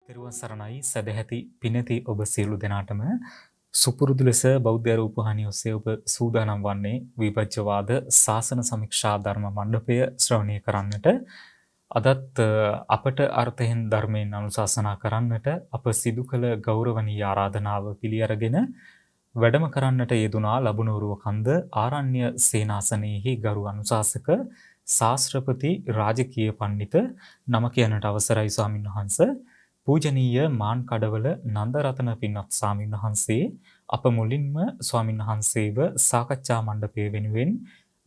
තෙරුවන් සරණයි සදැහැති පිනති ඔබ සියලු දෙනාටම සුපුරුදු ලෙස බෞද්ධ රූපවාහිනිය ඔස්සේ ඔබ සූදානම් වන්නේ විපජ්ජවාද ශාසන සමීක්ෂා ධර්ම මණ්ඩපය ශ්‍රවණය කරන්නට. අදත් අපට අර්ථයෙන් ධර්මයෙන් අනුශාසනා කරන්නට අප සිදු කළ ගෞරවනීය ආරාධනාව පිළි අරගෙන වැඩම කරන්නට යෙදුනා ලබුණුරුව කන්ද ආරණ්‍ය සේනාසනයේහි ගරු අනුශාසක ශාස්ත්‍රපති රාජකීය පඬිත නම කියනට අවසරයි ස්වාමීන් වහන්සේ. පූජනීය මාන් කඩවල නන්දරතන පින්වත් ස්වාමීන් වහන්සේ අප මුලින්ම ස්වාමීන් වහන්සේව සාකච්ඡා මණ්ඩපය වෙනුවෙන්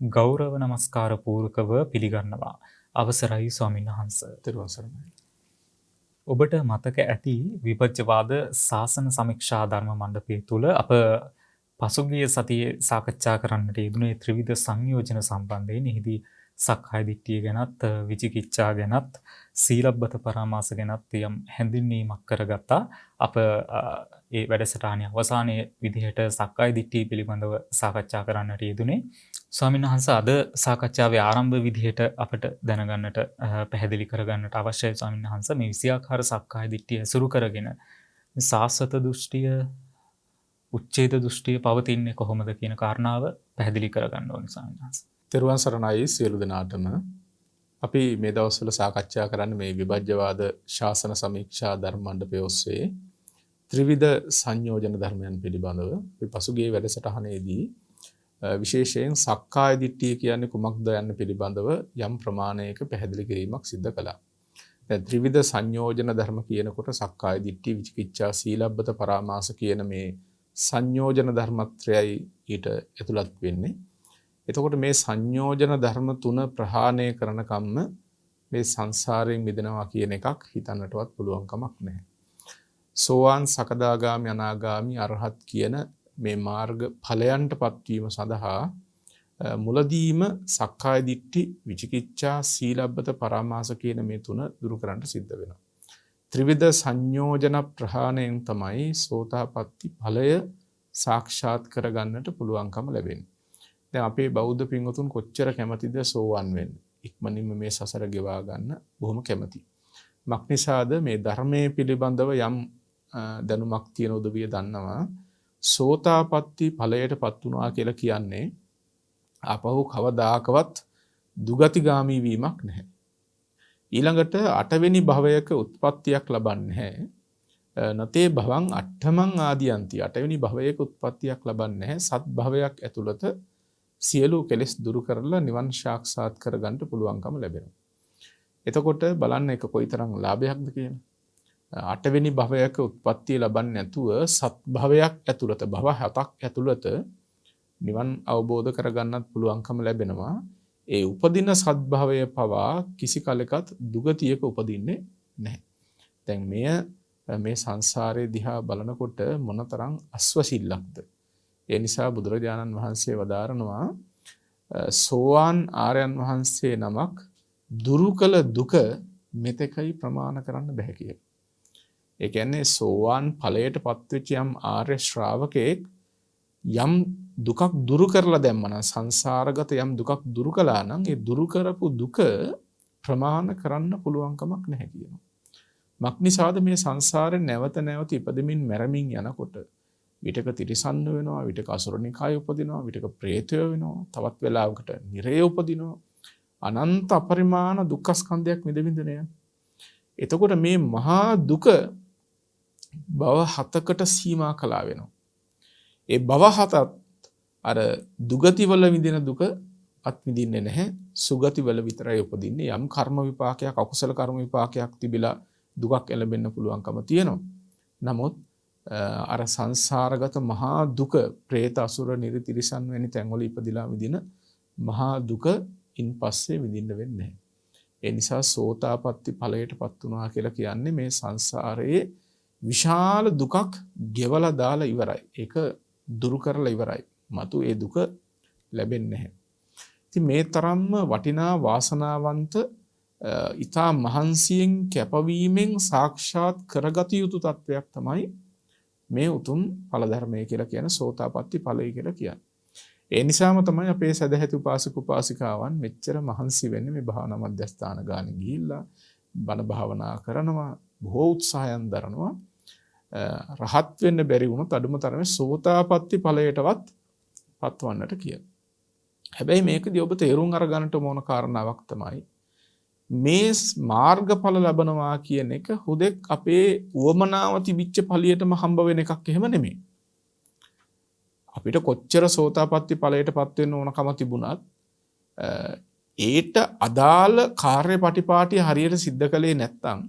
ගෞරව නමස්කාර පූර්වකව පිළිගන්නවා. අවසරයි ස්වාමීන් වහන්සේ. තෙරුවන් සරණයි. ඔබට මතක ඇති විපජ්ජවාද ශාසන සමීක්ෂා ධර්ම මණ්ඩපය තුල අප පසුගිය සතියේ සාකච්ඡා කරන්නට යෙදුනේ ත්‍රිවිධ සංයෝජන සම්බන්ධයෙන්. එහිදී සක්කාය දිට්ඨිය ගැනත් විචිකිච්ඡා ගැනත් සීලබ්බත පරාමාස ගැනත් යම් හැඳින්වීමක් කරගත්තා. අප ඒ වැඩසටහනේ අවසානයේ විදිහට සක්කාය දිට්ඨිය පිළිබඳව සාකච්ඡා කරන්නට යෙදුනේ. ස්වාමීන් වහන්සේ අද සාකච්ඡාවේ ආරම්භ විදිහට අපට දැනගන්නට පැහැදිලි කරගන්නට අවශ්‍යයි ස්වාමීන් වහන්සේ මේ විෂයාකාර සක්කාය දිට්ඨිය ඇසුරු කරගෙන සාස්වත දෘෂ්ටිය උච්ඡේද දෘෂ්ටිය පවතින්නේ කොහොමද කියන කාරණාව පැහැදිලි කරගන්න ඕනේ ස්වාමීන් වහන්සේ. තෙරුවන් සරණයි සියලු දෙනාටම. අපි මේ දවස්වල සාකච්ඡා කරන්නේ මේ විභජ්‍යවාද ශාසන සමීක්ෂා ධර්ම මණ්ඩපය ඔස්සේ ත්‍රිවිධ සංයෝජන ධර්මයන් පිළිබඳව. අපි පසුගිය වැඩසටහනේදී විශේෂයෙන් සක්කාය දිට්ඨිය කියන්නේ කුමක්ද යන්න පිළිබඳව යම් ප්‍රමාණයක පැහැදිලි කිරීමක් සිදු කළා. දැන් ත්‍රිවිධ සංයෝජන ධර්ම කියනකොට සක්කාය දිට්ඨි, විචිකිච්ඡා, සීලබ්බත පරාමාස කියන මේ සංයෝජන ධර්මත්‍රයයි ඊට ඇතුළත් වෙන්නේ. එතකොට මේ සංයෝජන ධර්ම තුන ප්‍රහාණය කරන කම්ම මේ සංසාරයෙන් මිදෙනවා කියන එකක් හිතන්නටවත් පුළුවන් කමක් නැහැ. සෝවාන්, සකදාගාමි, අනාගාමි, අරහත් කියන මේ මාර්ග ඵලයන්ටපත් වීම සඳහා මුලදීම සක්කාය දිට්ඨි, විචිකිච්ඡා, සීලබ්බත පරාමාස කියන මේ තුන දුරු කරන්න සිද්ධ වෙනවා. ත්‍රිවිධ සංයෝජන ප්‍රහාණයෙන් තමයි සෝතාපට්ටි ඵලය සාක්ෂාත් කරගන්නට පුළුවන්කම ලැබෙන්නේ. දැන් අපේ බෞද්ධ පින්වතුන් කොච්චර කැමතිද සෝවන් වෙන්න. ඉක්මනින්ම මේ සසර ගෙවා ගන්න බොහොම කැමතියි. මක්නිසාද මේ ධර්මයේ පිළිබඳව යම් දැනුමක් තියෙන උදවිය දන්නවා. සෝතාපට්ටි ඵලයටපත් වුණා කියලා කියන්නේ ආපහු කවදාකවත් දුගතිගාමී වීමක් නැහැ. ඊළඟට 8 වෙනි භවයක උත්පත්තියක් ලබන්නේ නැහැ. නතේ භවං අට්ඨමං ආදියන්ති. 8 වෙනි භවයක උත්පත්තියක් ලබන්නේ නැහැ. සත් භවයක් ඇතුළත සියලු කෙලෙස් දුරු කරලා නිවන් සාක්ෂාත් කරගන්න පුළුවන්කම ලැබෙනවා. එතකොට බලන්න එක කොයිතරම් ලාභයක්ද කියලා. 8 වෙනි භවයක උත්පත්තිය ලබන්නේ නැතුව සත් භවයක් ඇතුළත, භව 7ක් ඇතුළත නිවන් අවබෝධ කරගන්නත් පුළුවන්කම ලැබෙනවා. ඒ උපදින සත්භවය පවා කිසි කලකත් දුගතියක උපදින්නේ නැහැ. දැන් මේ සංසාරයේ දිහා බලනකොට මොනතරම් අස්වැසිල්ලක්ද. ඒ නිසා බුදුරජාණන් වහන්සේ වදාරනවා සෝවාන් ආර්යයන් වහන්සේ නමක් දුරු කළ දුක මෙතෙකයි ප්‍රමාණ කරන්න බෑ කියලා. ඒ කියන්නේ සෝවාන් ඵලයටපත් වෙච්ච යම් ආර්ය ශ්‍රාවකෙක් යම් දුකක් දුරු කරලා දැම්මනම් සංසාරගත යම් දුකක් දුරු කළා නම් ඒ දුරු කරපු දුක ප්‍රමාණ කරන්න පුළුවන් කමක් නැහැ කියනවා. මක්නිසාද මේ සංසාරේ නැවත නැවත ඉපදෙමින් මැරෙමින් යනකොට විතක තිරිසන්න වෙනවා, විතක අසුරනිකාය උපදිනවා, විතක ප්‍රේතය වෙනවා, තවත් වෙලාවකට නිරේ උපදිනවා. අනන්ත අපරිමාණ දුක්ඛ ස්කන්ධයක් විඳින්න යන. එතකොට මේ මහා දුක භව 7කට සීමා කළා වෙනවා. ඒ භව 7ත් අර දුගති වල විඳින දුක අත් විඳින්නේ නැහැ. සුගති වල විතරයි උපදින්නේ. යම් කර්ම විපාකයක්, අකුසල කර්ම විපාකයක් තිබිලා දුකක් එළඹෙන්න පුළුවන්කම තියෙනවා. නමුත් අර සංසාරගත මහා දුක, പ്രേත අසුර නිරි තිරිසන් වැනි තැන්වල ඉපදිලා විඳින මහා දුක ඉන් පස්සේ විඳින්න වෙන්නේ නැහැ. ඒ නිසා සෝතාපට්ටි ඵලයටපත් වුණා කියලා කියන්නේ මේ සංසාරයේ විශාල දුකක් ගෙවලා දාලා ඉවරයි. ඒක දුරු කරලා ඉවරයි. මතු ඒ දුක ලැබෙන්නේ නැහැ. ඉතින් මේ තරම්ම වටිනා වාසනාවන්ත ඊතා මහන්සියෙන් කැපවීමෙන් සාක්ෂාත් කරගත යුතු තත්වයක් තමයි මේ උතුම් ඵල ධර්මය කියලා කියන සෝතාපට්ටි ඵලය කියලා කියන්නේ. ඒ නිසාම තමයි අපේ සදැහැති උපාසක උපාසිකාවන් මෙච්චර මහන්සි වෙන්නේ මේ භාවනා මධ්‍යස්ථාන ගානේ ගිහිල්ලා බණ භාවනා කරනවා, බොහෝ උත්සාහයන් දරනවා රහත් වෙන්න බැරි වුණොත් අඩුම තරමේ සෝතාපට්ටි ඵලයටවත් පත්වන්නට කියලා. හැබැයි මේකදී ඔබ තේරුම් අරගන්නට ඕන කාරණාවක් තමයි මේ මාර්ගඵල ලබනවා කියන එක හුදෙක් අපේ උවමනාව තිබිච්ච ඵලියටම හම්බ වෙන එකක් එහෙම නෙමෙයි. අපිට කොච්චර සෝතාපට්ටි ඵලයටපත් වෙන්න ඕනකම තිබුණත් ඒට අදාළ කාර්යපටිපාටිය හරියට සිද්ධ කළේ නැත්නම්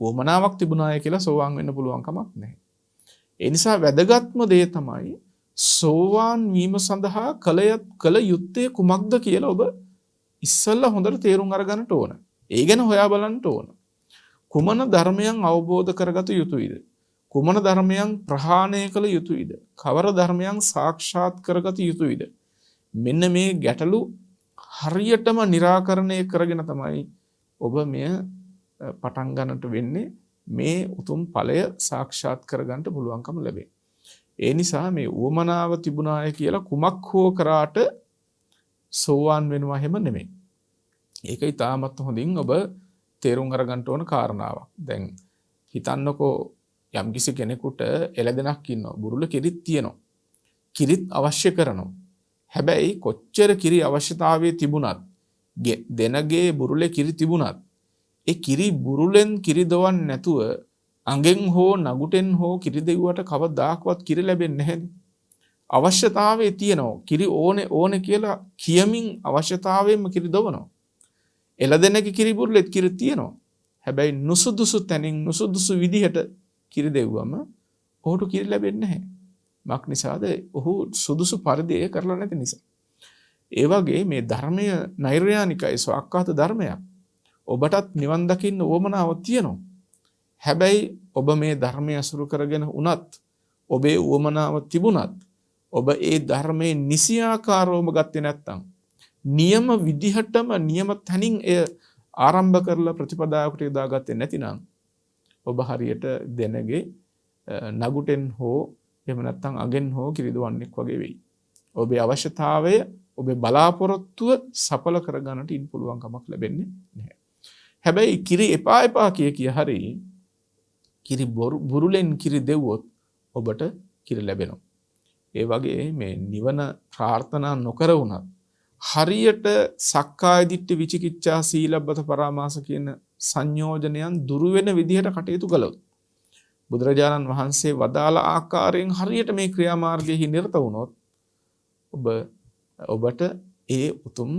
උවමනාවක් තිබුණාය කියලා සෝවාන් වෙන්න පුළුවන් කමක් නැහැ. ඒ නිසා වැදගත්ම දේ තමයි සෝවාන් වීම සඳහා කල යුත්තේ කුමක්ද කියලා ඔබ ඉස්සෙල්ලා හොඳට තේරුම් අරගන්නට ඕන. ඒ ගැන හොයා බලන්න ඕන. කුමන ධර්මයන් අවබෝධ කරගත යුතුයිද? කුමන ධර්මයන් ප්‍රහාණය කළ යුතුයිද? කවර ධර්මයන් සාක්ෂාත් කරගත යුතුයිද? මෙන්න මේ ගැටලු හරියටම निराකරණය කරගෙන තමයි ඔබ මෙය පටන් ගන්නට වෙන්නේ මේ උතුම් ඵලය සාක්ෂාත් කරගන්නට පුළුවන්කම ලැබේ. ඒ නිසා මේ උවමනාව තිබුණාය කියලා කුමක් හෝ කරාට සෝවාන් වෙනවා හැම නෙමෙයි. ඒක ඊටමත් හොඳින් ඔබ තේරුම් අරගන්න ඕන කාරණාවක්. දැන් හිතන්නකෝ යම්කිසි කෙනෙකුට එළදෙනක් ඉන්නවා. බුරුල කිරිත් තියෙනවා. කිරිත් අවශ්‍ය කරනවා. හැබැයි කොච්චර කිරි අවශ්‍යතාවයේ තිබුණත් දෙනගේ බුරුලේ කිරි තිබුණත් ඒ කිරි බුරුලෙන් කිරි දවන්නේ නැතුව අඟෙන් හෝ නගුටෙන් හෝ කිරි දෙව්වට කවදාකවත් කිරි ලැබෙන්නේ නැහැනේ. අවශ්‍යතාවයේ තියෙනවා. කිරි ඕනේ කියලා කියමින් අවශ්‍යතාවයෙන්ම කිරි දවනවා. එළදෙනගේ කිරි බුරුලෙත් කිරි තියෙනවා. හැබැයි නුසුදුසු තැනින් නුසුදුසු විදිහට කිරි දෙව්වම ඔහුට කිරි ලැබෙන්නේ නැහැ. මක් නිසාද? ඔහු සුදුසු පරිදි ඒ කරලා නැති නිසා. ඒ වගේ මේ ධර්මය නෛර්යානිකයි ස්වාක්කාත ධර්මයක්. ඔබටත් නිවන් දකින්න උවමනාව තියෙනවා. හැබැයි ඔබ මේ ධර්මය අසුරු කරගෙන උනත් ඔබේ උවමනාව තිබුණත් ඔබ ඒ ධර්මයේ නිසියාකාරවම ගත්තේ නැත්නම් නියම විදිහටම නියම තැනින් එය ආරම්භ කරලා ප්‍රතිපදාවකට යොදාගත්තේ නැතිනම් ඔබ හරියට දෙනගේ නගුටෙන් හෝ එහෙම නැත්නම් අගෙන් හෝ කිරිදවන්නෙක් වගේ වෙයි. ඔබේ අවශ්‍යතාවය ඔබේ බලාපොරොත්තුව සඵල කරගන්නට ඉන් පුළුවන් කමක් ලැබෙන්නේ නැහැ. හැබැයි කිරි එපා කිය හරි කිරි බුරුලෙන් කිරි දෙව්වොත් ඔබට කිරි ලැබෙනවා. ඒ වගේ මේ නිවන ප්‍රාර්ථනා නොකර වුණත් හරියට සක්කාය දිට්ඨි විචිකිච්ඡා සීලබ්බත පරාමාස කියන සංයෝජනයන් දුරු වෙන විදිහට කටයුතු කළොත් බුදුරජාණන් වහන්සේ වදාළ ආකාරයෙන් හරියට මේ ක්‍රියාමාර්ගයේ නිරත වුණොත් ඔබට ඒ උතුම්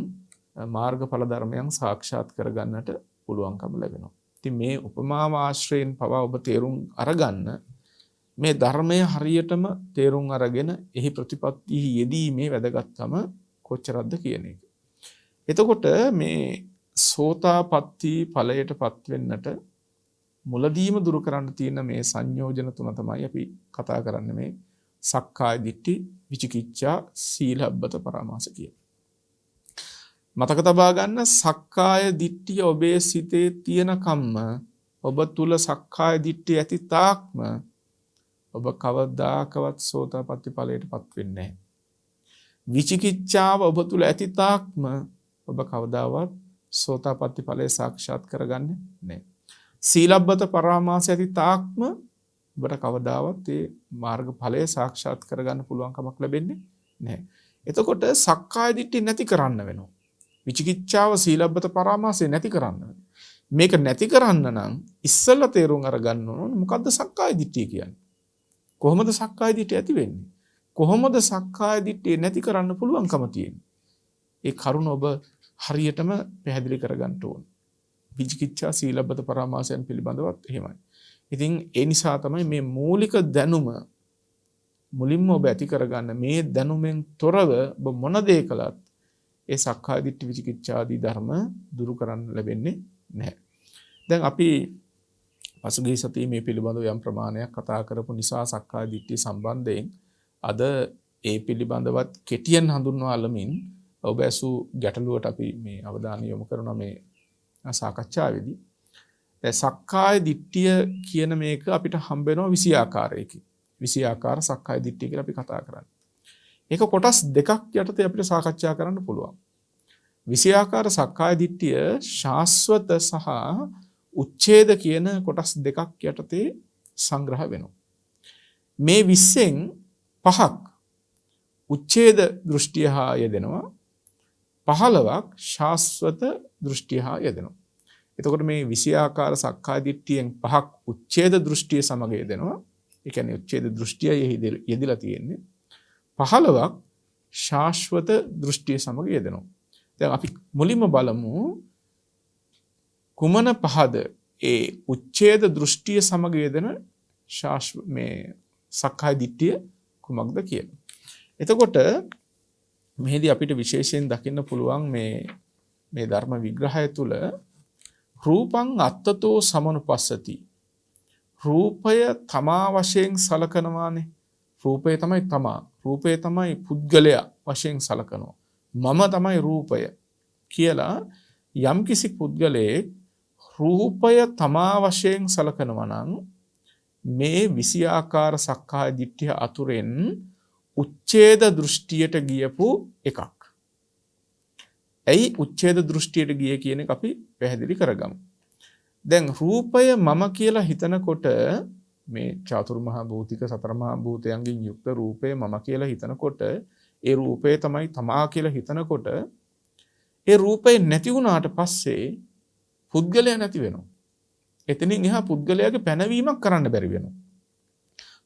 මාර්ගඵල ධර්මයන් සාක්ෂාත් කරගන්නට පුළුවන්කම ලැබෙනවා. ඉතින් මේ උපමාව ආශ්‍රයෙන් පවා ඔබ තේරුම් අරගන්න මේ ධර්මය හරියටම තේරුම් අරගෙන එහි ප්‍රතිපත්තියෙහි යෙදීමේ වැදගත්කම කොච්චරක්ද කියන එක. එතකොට මේ සෝතාපට්ටි ඵලයටපත් වෙන්නට මුලදීම දුරු කරන්න තියෙන මේ සංයෝජන තුන තමයි අපි කතා කරන්නේ මේ සක්කාය දිට්ඨි විචිකිච්ඡා සීලබ්බත පරාමාස කියන. මතක තබා ගන්න සක්කාය දිට්ඨිය ඔබේ සිතේ තියෙන කම්ම ඔබ තුල සක්කාය දිට්ඨිය ඇති තාක්ම ඔබ කවදාකවත් සෝතාපට්ටි ඵලයටපත් වෙන්නේ නැහැ. විචිකිච්ඡාව ඔබ තුල ඇති තාක්ම ඔබ කවදාවත් සෝතාපට්ටි ඵලය සාක්ෂාත් කරගන්නේ නැහැ. සීලබ්බත පරාමාස ඇති තාක්ම ඔබට කවදාවත් ඒ මාර්ග ඵලය සාක්ෂාත් කරගන්න පුළුවන් කමක් ලැබෙන්නේ නැහැ. එතකොට සක්කාය දිට්ඨිය නැති කරන්න වෙනවා. විචිකිච්ඡාව සීලබ්බත පරාමාසය නැති කරන්න. මේක නැති කරන්න නම් ඉස්සෙල්ලා තේරුම් අරගන්න ඕන මොකද්ද සක්කාය දිට්ඨිය කියන්නේ? කොහොමද සක්කාය දිට්ඨිය ඇති වෙන්නේ? කොහොමද සක්කාය දිට්ඨිය නැති කරන්න පුළුවන්කම තියෙන්නේ? ඒ කරුණ ඔබ හරියටම පැහැදිලි කරගන්න ඕන. විචිකිච්ඡා සීලබ්බත පරාමාසයන් පිළිබඳවත් එහෙමයි. ඉතින් ඒ නිසා තමයි මේ මූලික දැනුම මුලින්ම ඔබ ඇති කරගන්න. මේ දැනුමෙන් තොරව ඔබ මොන දේ කළත් ඒ සක්කාය දිට්ඨි විචිකිච්ඡා ආදී ධර්ම දුරු කරන්න ලැබෙන්නේ නැහැ. දැන් අපි පසුගිය සතියේ මේ පිළිබඳව යම් ප්‍රමාණයක් කතා කරපු නිසා සක්කාය දිට්ඨිය සම්බන්ධයෙන් අද ඒ පිළිබඳවත් කෙටියෙන් හඳුන්වාලමින් ඔබ ඇසු ගැටලුවට අපි මේ අවධානය යොමු කරනවා මේ සාකච්ඡාවේදී. සක්කාය දිට්ඨිය කියන මේක අපිට හම්බ වෙනවා 20 ආකාරයකින්. 20 ආකාර සක්කාය දිට්ඨිය කියලා අපි කතා කරන්නේ. ඒක කොටස් දෙකක් යටතේ අපිට සාකච්ඡා කරන්න පුළුවන්. 20 ආකාර සක්කාය දිට්ඨිය ශාස්වත සහ උච්ඡේද කියන කොටස් දෙකක් යටතේ සංග්‍රහ වෙනවා. මේ 20න් 5ක් උච්ඡේද දෘෂ්ටිය හා යෙදෙනවා. 15ක් ශාස්වත දෘෂ්ටිය හා යෙදෙනවා. එතකොට මේ 20 ආකාර සක්කාය දිට්ඨියෙන් 5ක් උච්ඡේද දෘෂ්ටිය සමග යෙදෙනවා. ඒ කියන්නේ උච්ඡේද දෘෂ්ටියයි යෙදিলা තියෙන්නේ. 15ක් ශාස්වත දෘෂ්ටිය සමග යෙදෙනවා. දැන් අපි මුලින්ම බලමු කුමන පහද ඒ උච්ඡේද දෘෂ්ටිය සමග යෙදෙන මේ සක්කාය දිට්ඨිය කුමක්ද කියලා. එතකොට මෙහිදී අපිට විශේෂයෙන් දකින්න පුළුවන් මේ ධර්ම විග්‍රහය තුළ රූපං අත්තතෝ සමනුපස්සති. රූපය තමා වශයෙන් සලකනවානේ. රූපය තමයි තමා. රූපය තමයි පුද්ගලයා වශයෙන් සලකනවා. මම තමයි රූපය කියලා යම්කිසි පුද්ගලයෙක් රූපය තමා වශයෙන් සලකනවා නම් මේ 20 ආකාර සක්කාය දිට්ඨිය අතුරෙන් උච්ඡේද දෘෂ්ටියට ගියපු එකක්. ඇයි උච්ඡේද දෘෂ්ටියට ගියේ කියන එක අපි පැහැදිලි කරගමු. දැන් රූපය මම කියලා හිතනකොට මේ චාතුරු මහා භූතික සතර මහා භූතයන්ගෙන් යුක්ත රූපය මම කියලා හිතනකොට ඒ රූපය තමයි තමා කියලා හිතනකොට ඒ රූපය නැති වුණාට පස්සේ පුද්ගලයා නැති වෙනවා. එතනින් එහා පුද්ගලයාගේ පැනවීමක් කරන්න බැරි වෙනවා.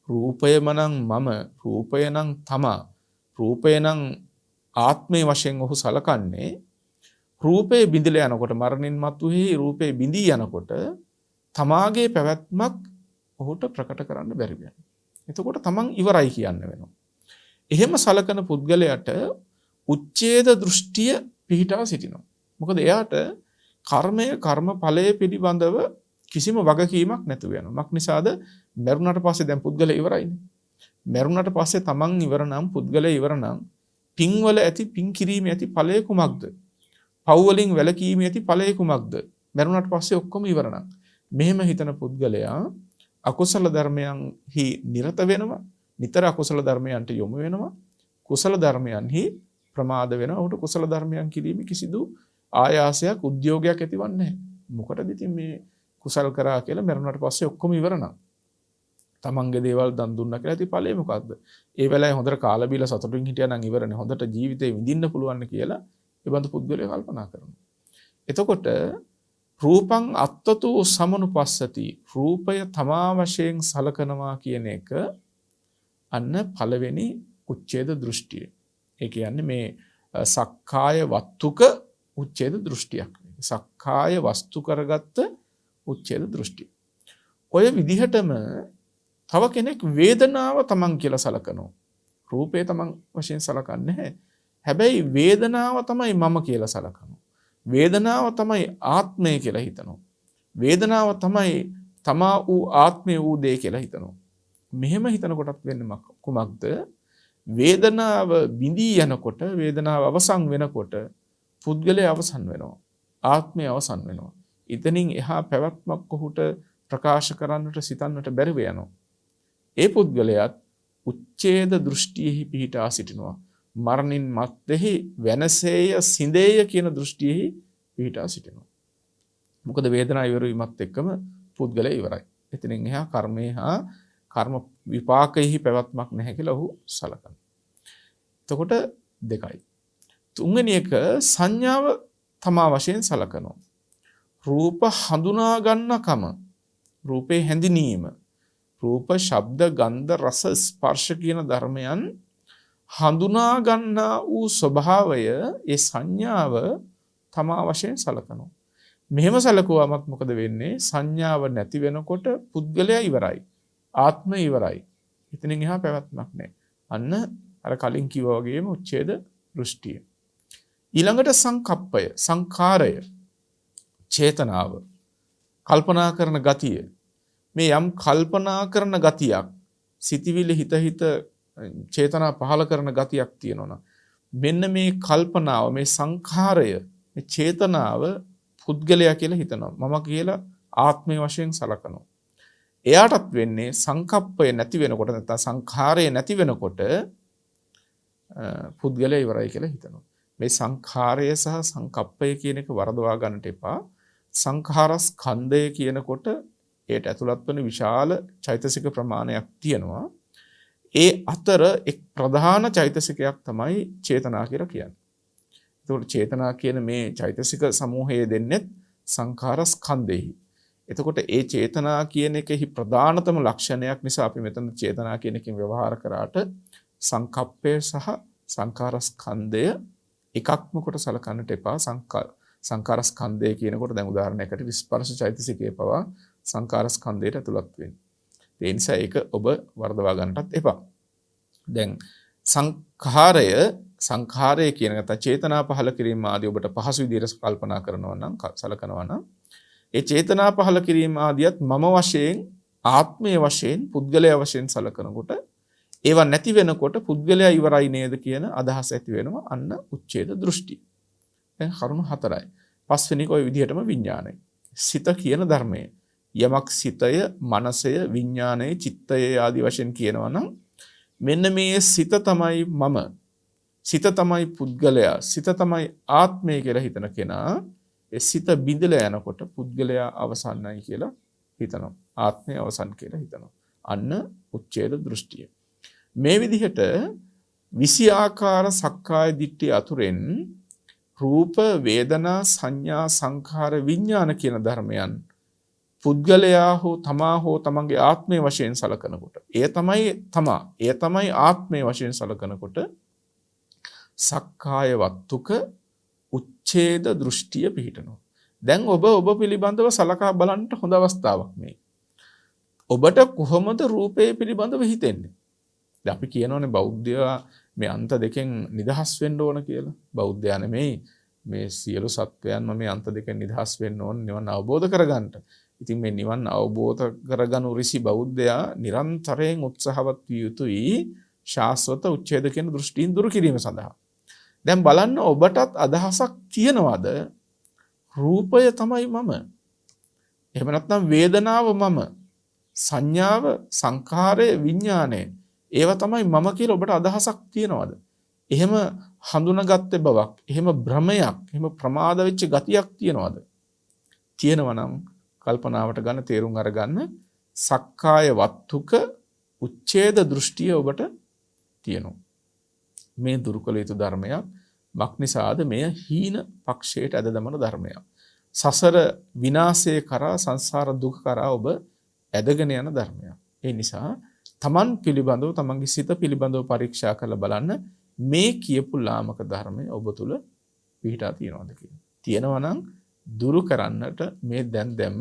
රූපයම නම් මම, රූපය නම් තමා, රූපය නම් ආත්මය වශයෙන් ඔහු සලකන්නේ. රූපේ බිඳිලා යනකොට මරණින් මතුෙහි රූපේ බිඳී යනකොට තමාගේ පැවැත්මක් ඔහුට ප්‍රකට කරන්න බැරි වෙනවා. එතකොට තමන් ඉවරයි කියන්න වෙනවා. එහෙම සලකන පුද්ගලයාට උච්ඡේද දෘෂ්ටිය පිහිටා සිටිනවා. මොකද එයාට කර්මය කර්මඵලයේ පිළිබඳව කිසිම වගකීමක් නැතුව යනවා. මක් නිසාද? මරුණට පස්සේ දැන් පුද්ගලයා ඉවරයිනේ. මරුණට පස්සේ තමන් ඉවර නම් පුද්ගලයා ඉවර නම් පින්වල ඇති පින් කිරීමේ ඇති ඵලය කුමක්ද? පව් වලින් වැළකීමේ ඇති ඵලය කුමක්ද? මරුණට පස්සේ ඔක්කොම ඉවර නම්. මෙහෙම හිතන පුද්ගලයා අකුසල ධර්මයන්හි නිරත වෙනවා. නිතර අකුසල ධර්මයන්ට යොමු වෙනවා. කුසල ධර්මයන්හි ප්‍රමාද වෙනවා. ඔහුට කුසල ධර්මයන් කිරීමේ කිසිදු ආයාසයක් උද්‍යෝගයක් ඇතිවන්නේ නැහැ. මොකටද ඉතින් මේ කුසල් කරා කියලා මරුණට පස්සේ ඔක්කොම ඉවර නම්. තමන්ගේ දේවල් දන් දුන්නා කියලා ඉතින් ඵලෙ මොකද්ද? ඒ වෙලාවේ හොඳට කාලා බීලා සතුටින් හිටියා නම් ඉවරනේ. හොඳට ජීවිතේ විඳින්න පුළුවන් කියලා ඒ බඳු පුද්ගලයා කල්පනා කරනවා. එතකොට රූපං අත්තතු සමනුපස්සති. රූපය තමා වශයෙන් සලකනවා කියන එක අන්න පළවෙනි උච්ඡේද දෘෂ්ටිය. ඒ කියන්නේ මේ සක්කාය වස්තුක උච්ඡේද දෘෂ්ටියක්. සක්කාය වස්තු කරගත්ත උච්ඡේද දෘෂ්ටිය. ඔය විදිහටම තව කෙනෙක් වේදනාව තමන් කියලා සලකනවා. රූපය තමන් වශයෙන් සලකන්නේ නැහැ. හැබැයි වේදනාව තමයි මම කියලා සලකනවා. වේදනාව තමයි ආත්මය කියලා හිතනවා. වේදනාව තමයි තමා වූ ආත්මය වූ දේ කියලා හිතනවා. මෙහෙම හිතනකොටත් වෙන්නේ කුමක්ද? වේදනාව බිඳී යනකොට, වේදනාව අවසන් වෙනකොට පුද්ගලයා අවසන් වෙනවා. ආත්මය අවසන් වෙනවා. ඉතින් එහා පැවැත්මක් ඔහුට ප්‍රකාශ කරන්නට සිතන්නට බැරිව යනවා. ඒ පුද්ගලයාත් උච්ඡේද දෘෂ්ටියෙහි පිහිටා සිටිනවා. මරණින් මත්තේහි වෙනසේය සිඳේය කියන දෘෂ්ටියෙහි පිහිටා සිටිනවා. මොකද වේදනාව ඉවර වීමත් එක්කම පුද්ගලයා ඉවරයි. එතනින් එහා කර්මේ හා කර්ම විපාකෙහි පැවැත්මක් නැහැ කියලා ඔහු සලකනවා. එතකොට දෙකයි. තුන්වෙනි එක සංඥාව තමා වශයෙන් සලකනවා. රූප හඳුනා ගන්නකම, රූපේ හැඳිනීම, රූප, ශබ්ද, ගන්ධ, රස, ස්පර්ශ කියන ධර්මයන් හඳුනා ගන්නා වූ ස්වභාවය, ඒ සංඥාව තමා වශයෙන් සලකනවා. මෙහෙම සලකුවාමත් මොකද වෙන්නේ? සංඥාව නැති වෙනකොට පුද්ගලයා ඉවරයි. ආත්මය ඉවරයි. එතනින් එහා පැවැත්මක් නැහැ. අන්න අර කලින් කිව්වා වගේම උච්ඡේද දෘෂ්ටිය. ඊළඟට සංකප්පය, සංඛාරය, චේතනාව, කල්පනා කරන ගතිය. මේ යම් කල්පනා කරන ගතියක්, සිතවිලි හිත චේතනා පහල කරන ගතියක් තියෙනවා. මෙන්න මේ කල්පනාව, මේ සංඛාරය, මේ චේතනාව පුද්ගලයා කියලා හිතනවා. මම කියලා ආත්මය වශයෙන් සලකනවා. එයාටත් වෙන්නේ සංකප්පය නැති වෙනකොට, නැත්නම් සංඛාරය නැති වෙනකොට පුද්ගලයා ඉවරයි කියලා හිතනවා. මේ සංඛාරය සහ සංකප්පය කියන එක වරදවා ගන්නට එපා. සංඛාරස්කන්ධය කියනකොට ඒට ඇතුළත් වන විශාල චෛතසික ප්‍රමාණයක් තියෙනවා. ඒ අතර එක් ප්‍රධාන චෛතසිකයක් තමයි චේතනා කියලා කියන්නේ. එතකොට චේතනා කියන මේ චෛතසික සමූහය දෙන්නේ සංඛාරස්කන්ධෙහි. එතකොට ඒ චේතනා කියන එකෙහි ප්‍රධානතම ලක්ෂණයක් නිසා අපි මෙතන චේතනා කියන එකකින් ව්‍යවහාර කරාට සංකප්පය සහ සංඛාරස්කන්ධය එකක්ම කොට සලකන්නට එපා. සංඛාරස්කන්ධය කියනකොට දැන් උදාහරණයකට ස්පර්ශ චෛතසිකයේ පවා සංඛාරස්කන්ධයට ඇතුළත් වෙන්නේ. ඒ නිසා ඒක ඔබ වර්ධවා ගන්නටත් එපා. දැන් සංඛාරය කියන එක චේතනා පහල කිරීම ආදී ඔබට පහසු විදිහට කල්පනා කරනවා නම් සලකනවා නම් ඒ චේතනා පහල කිරීම ආදියත් මම වශයෙන් ආත්මය වශයෙන් පුද්ගලයා වශයෙන් සලකනකොට ඒවා නැති වෙනකොට පුද්ගලයා ඉවරයි නේද කියන අදහස ඇති වෙනවා. අන්න උච්ඡේද දෘෂ්ටි. දැන් කරුණු 4යි. පස්වෙනි කොයි විදිහටම විඥානයි. සිත කියන ධර්මය. යමක් සිතය, මනසය, විඥානය, චිත්තය ආදී වශයෙන් කියනවා නම් මෙන්න මේ සිත තමයි මම. සිත තමයි පුද්ගලයා. සිත තමයි ආත්මය කියලා හිතන කෙනා ඒ සිත බිඳලා යනකොට පුද්ගලයා අවසන්නයි කියලා හිතනවා. ආත්මය අවසන් කියලා හිතනවා. අන්න උච්ඡේද දෘෂ්ටිය. මේ විදිහට 20 ආකාර සක්කාය දිට්ඨිය අතුරෙන් රූප, වේදනා, සංඥා, සංඛාර, විඥාන කියන ධර්මයන් පුද්ගලයා හෝ තමා හෝ තමන්ගේ ආත්මය වශයෙන් සලකනකොට එය තමයි ආත්මය වශයෙන් සලකනකොට සක්කාය වත්තුක උච්ඡේද දෘෂ්ටිය පිහිටනවා. දැන් ඔබ පිළිබඳව සලකා බලන්න හොඳ අවස්ථාවක් මේ. ඔබට කොහොමද රූපය පිළිබඳව හිතෙන්නේ? දැන් අපි කියනවානේ බෞද්ධයා මේ අන්ත දෙකෙන් නිදහස් වෙන්න ඕන කියලා. බෞද්ධයා නෙමෙයි මේ සියලු සත්වයන්ම මේ අන්ත දෙකෙන් නිදහස් වෙන්න ඕන නිවන් අවබෝධ කරගන්න. ඉතින් මේ නිවන් අවබෝධ කරගනු ඍෂි බෞද්ධයා නිරන්තරයෙන් උත්සාහවත් විය යුතුයි ශාස්වත උච්ඡේද කියන දෘෂ්ටීන් දුරු කිරීම සඳහා. දැන් බලන්න ඔබටත් අදහසක් තියනවාද රූපය තමයි මම. එහෙම නැත්නම් වේදනාව මම. සංඥාව, සංඛාරය, විඥානය ඒවා තමයි මම කියලා ඔබට අදහසක් තියනවාද? එහෙම හඳුනාගත්තේ බවක්, එහෙම භ්‍රමයක්, එහෙම ප්‍රමාද වෙච්ච ගතියක් තියනවාද? තියෙනවා නම් කල්පනාවට ගන්න, තේරුම් අරගන්න සක්කාය වත්තුක උච්ඡේද දෘෂ්ටිය ඔබට තියෙනවා. මේ දුරුකල යුතු ධර්මයක්. මක්නිසාද මෙය හීන පක්ෂයට ඇද දමන ධර්මයක්. සසර විනාශය කරා, සංසාර දුක කරා ඔබ ඇදගෙන යන ධර්මයක්. ඒ නිසා තමන් පිළිබඳව, තමන්ගේ සිත පිළිබඳව පරීක්ෂා කරලා බලන්න මේ කියපු ලාමක ධර්මය ඔබ තුල පිහිටා තියෙනවද කියලා. තියෙනවා නම් දුරු කරන්නට මේ දැන්ම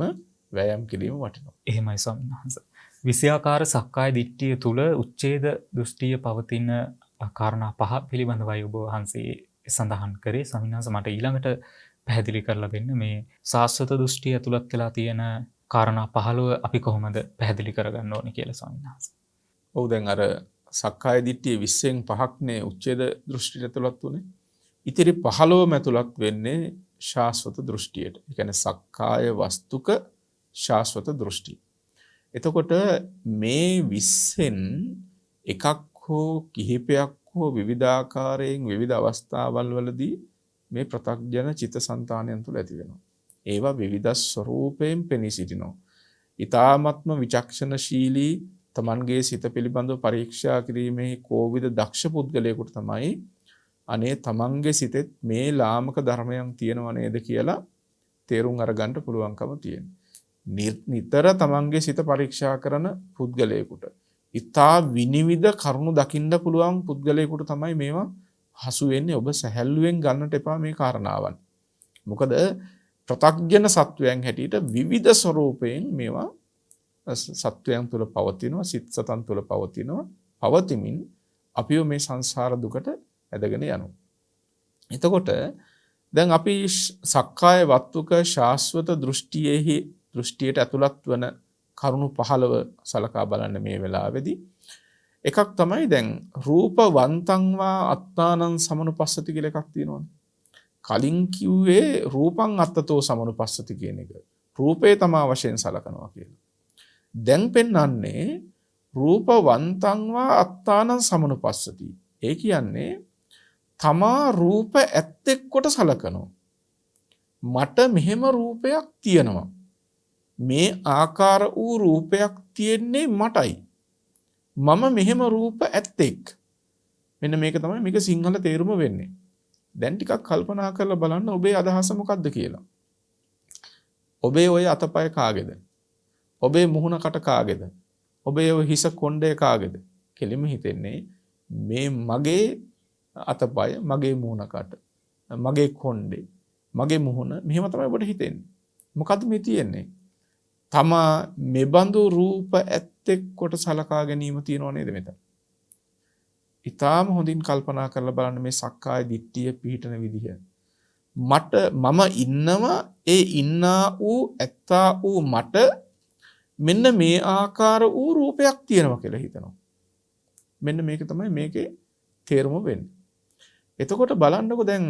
වෑයම් කිරීම වටිනවා. එහෙමයි ස්වාමීන් වහන්සේ. 20 ආකාර සක්කාය දිට්ඨිය තුල උච්ඡේද දෘෂ්ටිය පවතින කාරණා 5 පිළිබඳවයි ඔබ වහන්සේ සඳහන් කරේ. ස්වාමීන් වහන්සේ මට ඊළඟට පැහැදිලි කරලා දෙන්න මේ සාස්වත දෘෂ්ටිය ඇතුළත් වෙලා තියෙන කාරණා 15 අපි කොහොමද පැහැදිලි කරගන්න ඕනේ කියලා ස්වාමීන් වහන්සේ. ඔව් දැන් අර සක්කාය දිට්ඨිය 20න් 5ක්නේ උච්ඡේද දෘෂ්ටියට ඇතුළත් උනේ. ඉතිරි 15ම ඇතුළත් වෙන්නේ ශාස්වත දෘෂ්ටියට. ඒ කියන්නේ සක්කාය වස්තුක ශාස්වත දෘෂ්ටි. එතකොට මේ 20න් එකක් හෝ කිහිපයක් හෝ විවිධාකාරයෙන් විවිධ අවස්ථාවල් වලදී මේ ප්‍රත්‍යඥ චිත්තසංතානයන් තුළ ඇති වෙනවා. ඒවා විවිධ ස්වરૂපයෙන් පෙනී සිටිනවා. ඊ타ත්ම විචක්ෂණශීලී තමන්ගේ සිත පිළිබඳව පරීක්ෂා කිරීමේ කෝවිද දක්ෂ පුද්ගලයෙකුට තමයි අනේ තමන්ගේ සිතෙත් මේ ලාමක ධර්මයන් තියෙනව නේද කියලා තේරුම් අරගන්න පුළුවන්කම තියෙනවා. නිතර තමන්ගේ සිත පරීක්ෂා කරන පුද්ගලයෙකුට ඊතා විනිවිද කරුණු දකින්න පුළුවන් පුද්ගලයෙකුට තමයි මේවා හසු වෙන්නේ. ඔබ සැහැල්ලුවෙන් ගන්නට එපා මේ කාරණාවන්. මොකද ප්‍රත්‍යඥ සත්වයන් හැටියට විවිධ ස්වરૂපයෙන් මේවා සත්වයන් තුළ පවතිනවා, සිත් සතන් තුළ පවතිනවා. පවතිමින් අපිව මේ සංසාර දුකට ඇදගෙන යනවා. එතකොට දැන් අපි සක්කාය වත්තුක ශාස්වත දෘෂ්ටියට ඇතුළත් වන කරුණු 15 සලකා බලන්න මේ වෙලාවේදී. එකක් තමයි දැන් රූපවන්තං වා අත්තානං සමනුපස්සති කියලා එකක් තියෙනවානේ. කලින් කිව්වේ රූපං අත්තතෝ සමනුපස්සති කියන එක. රූපේ තමා වශයෙන් සලකනවා කියලා. දැන් පෙන්වන්නේ රූපවන්තං වා අත්තානං සමනුපස්සති. ඒ කියන්නේ තමා රූප ඇත්තෙක් කොට සලකනවා. මට මෙහෙම රූපයක් තියෙනවා. මේ ආකාර වූ රූපයක් තියෙන්නේ මටයි. මම මෙහෙම රූප ඇත්තෙක්. මෙන්න මේක තමයි මේක සිංහල තේරුම වෙන්නේ. දැන් ටිකක් කල්පනා කරලා බලන්න ඔබේ අදහස මොකක්ද කියලා. ඔබේ ඔය අතපය කාගේද? ඔබේ මුහුණ කට කාගේද? ඔබේ ඔය හිස කොණ්ඩය කාගේද? කෙලිම හිතෙන්නේ මේ මගේ අතපය, මගේ මුහුණ කට, මගේ කොණ්ඩේ, මගේ මුහුණ මෙහෙම තමයි ඔබට හිතෙන්නේ. මොකද්ද මේ තියෙන්නේ? තමා මෙබඳු රූප ඇත්තෙක් කොට සලකා ගැනීම තියනව නේද මෙතන? ඊටාම හොඳින් කල්පනා කරලා බලන්න මේ සක්කාය දිට්ඨිය පිහිටන විදිහ. මම ඉන්නවා, ඒ ඉන්නා වූ ඇත්තා වූ මට මෙන්න මේ ආකාර වූ රූපයක් තියෙනවා කියලා හිතනවා. මෙන්න මේක තමයි මේකේ තේරුම වෙන්නේ. එතකොට බලන්නකො දැන්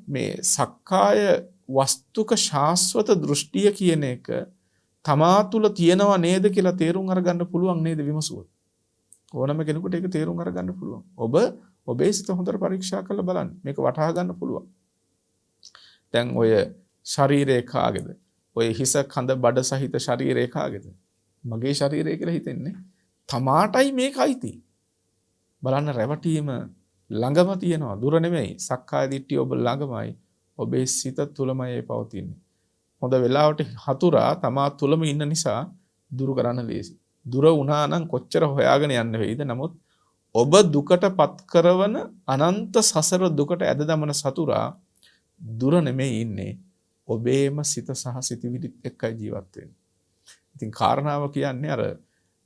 මේ සක්කාය වස්තුක ශාස්වත දෘෂ්ටිය කියන එක තමා තුළ තියෙනව නේද කියලා තේරුම් අරගන්න පුළුවන් නේද විමසුවොත්? ඕනම කෙනෙකුට ඒක තේරුම් අරගන්න පුළුවන්. ඔබේ සිත හොඳට පරීක්ෂා කරලා බලන්න. මේක වටහා ගන්න පුළුවන්. දැන් ඔය ශරීරය කාගේද? ඔය හිස කඳ බඩ සහිත ශරීරය කාගේද? මගේ ශරීරය කියලා හිතෙන්නේ. තමාටයි මේකයි තියෙන්නේ. බලන්න රැවටීම ළඟම තියෙනවා, දුර නෙමෙයි. සක්කාය දිට්ඨිය ඔබ ළඟමයි. ඔබේ සිත තුලමයි පවතින්නේ. හොඳ වෙලාවට හතුරා තමා තුලම ඉන්න නිසා දුරු කරන්න ලේසි. දුර වුණා නම් කොච්චර හොයාගෙන යන්න වෙයිද? නමුත් ඔබ දුකට පත් කරවන අනන්ත සසර දුකට ඇද දමන සතුරා දුර නෙමෙයි ඉන්නේ. ඔබේම සිත සහ සිතවිලි එක්කයි ජීවත් වෙන්නේ. ඉතින් කාරණාව කියන්නේ අර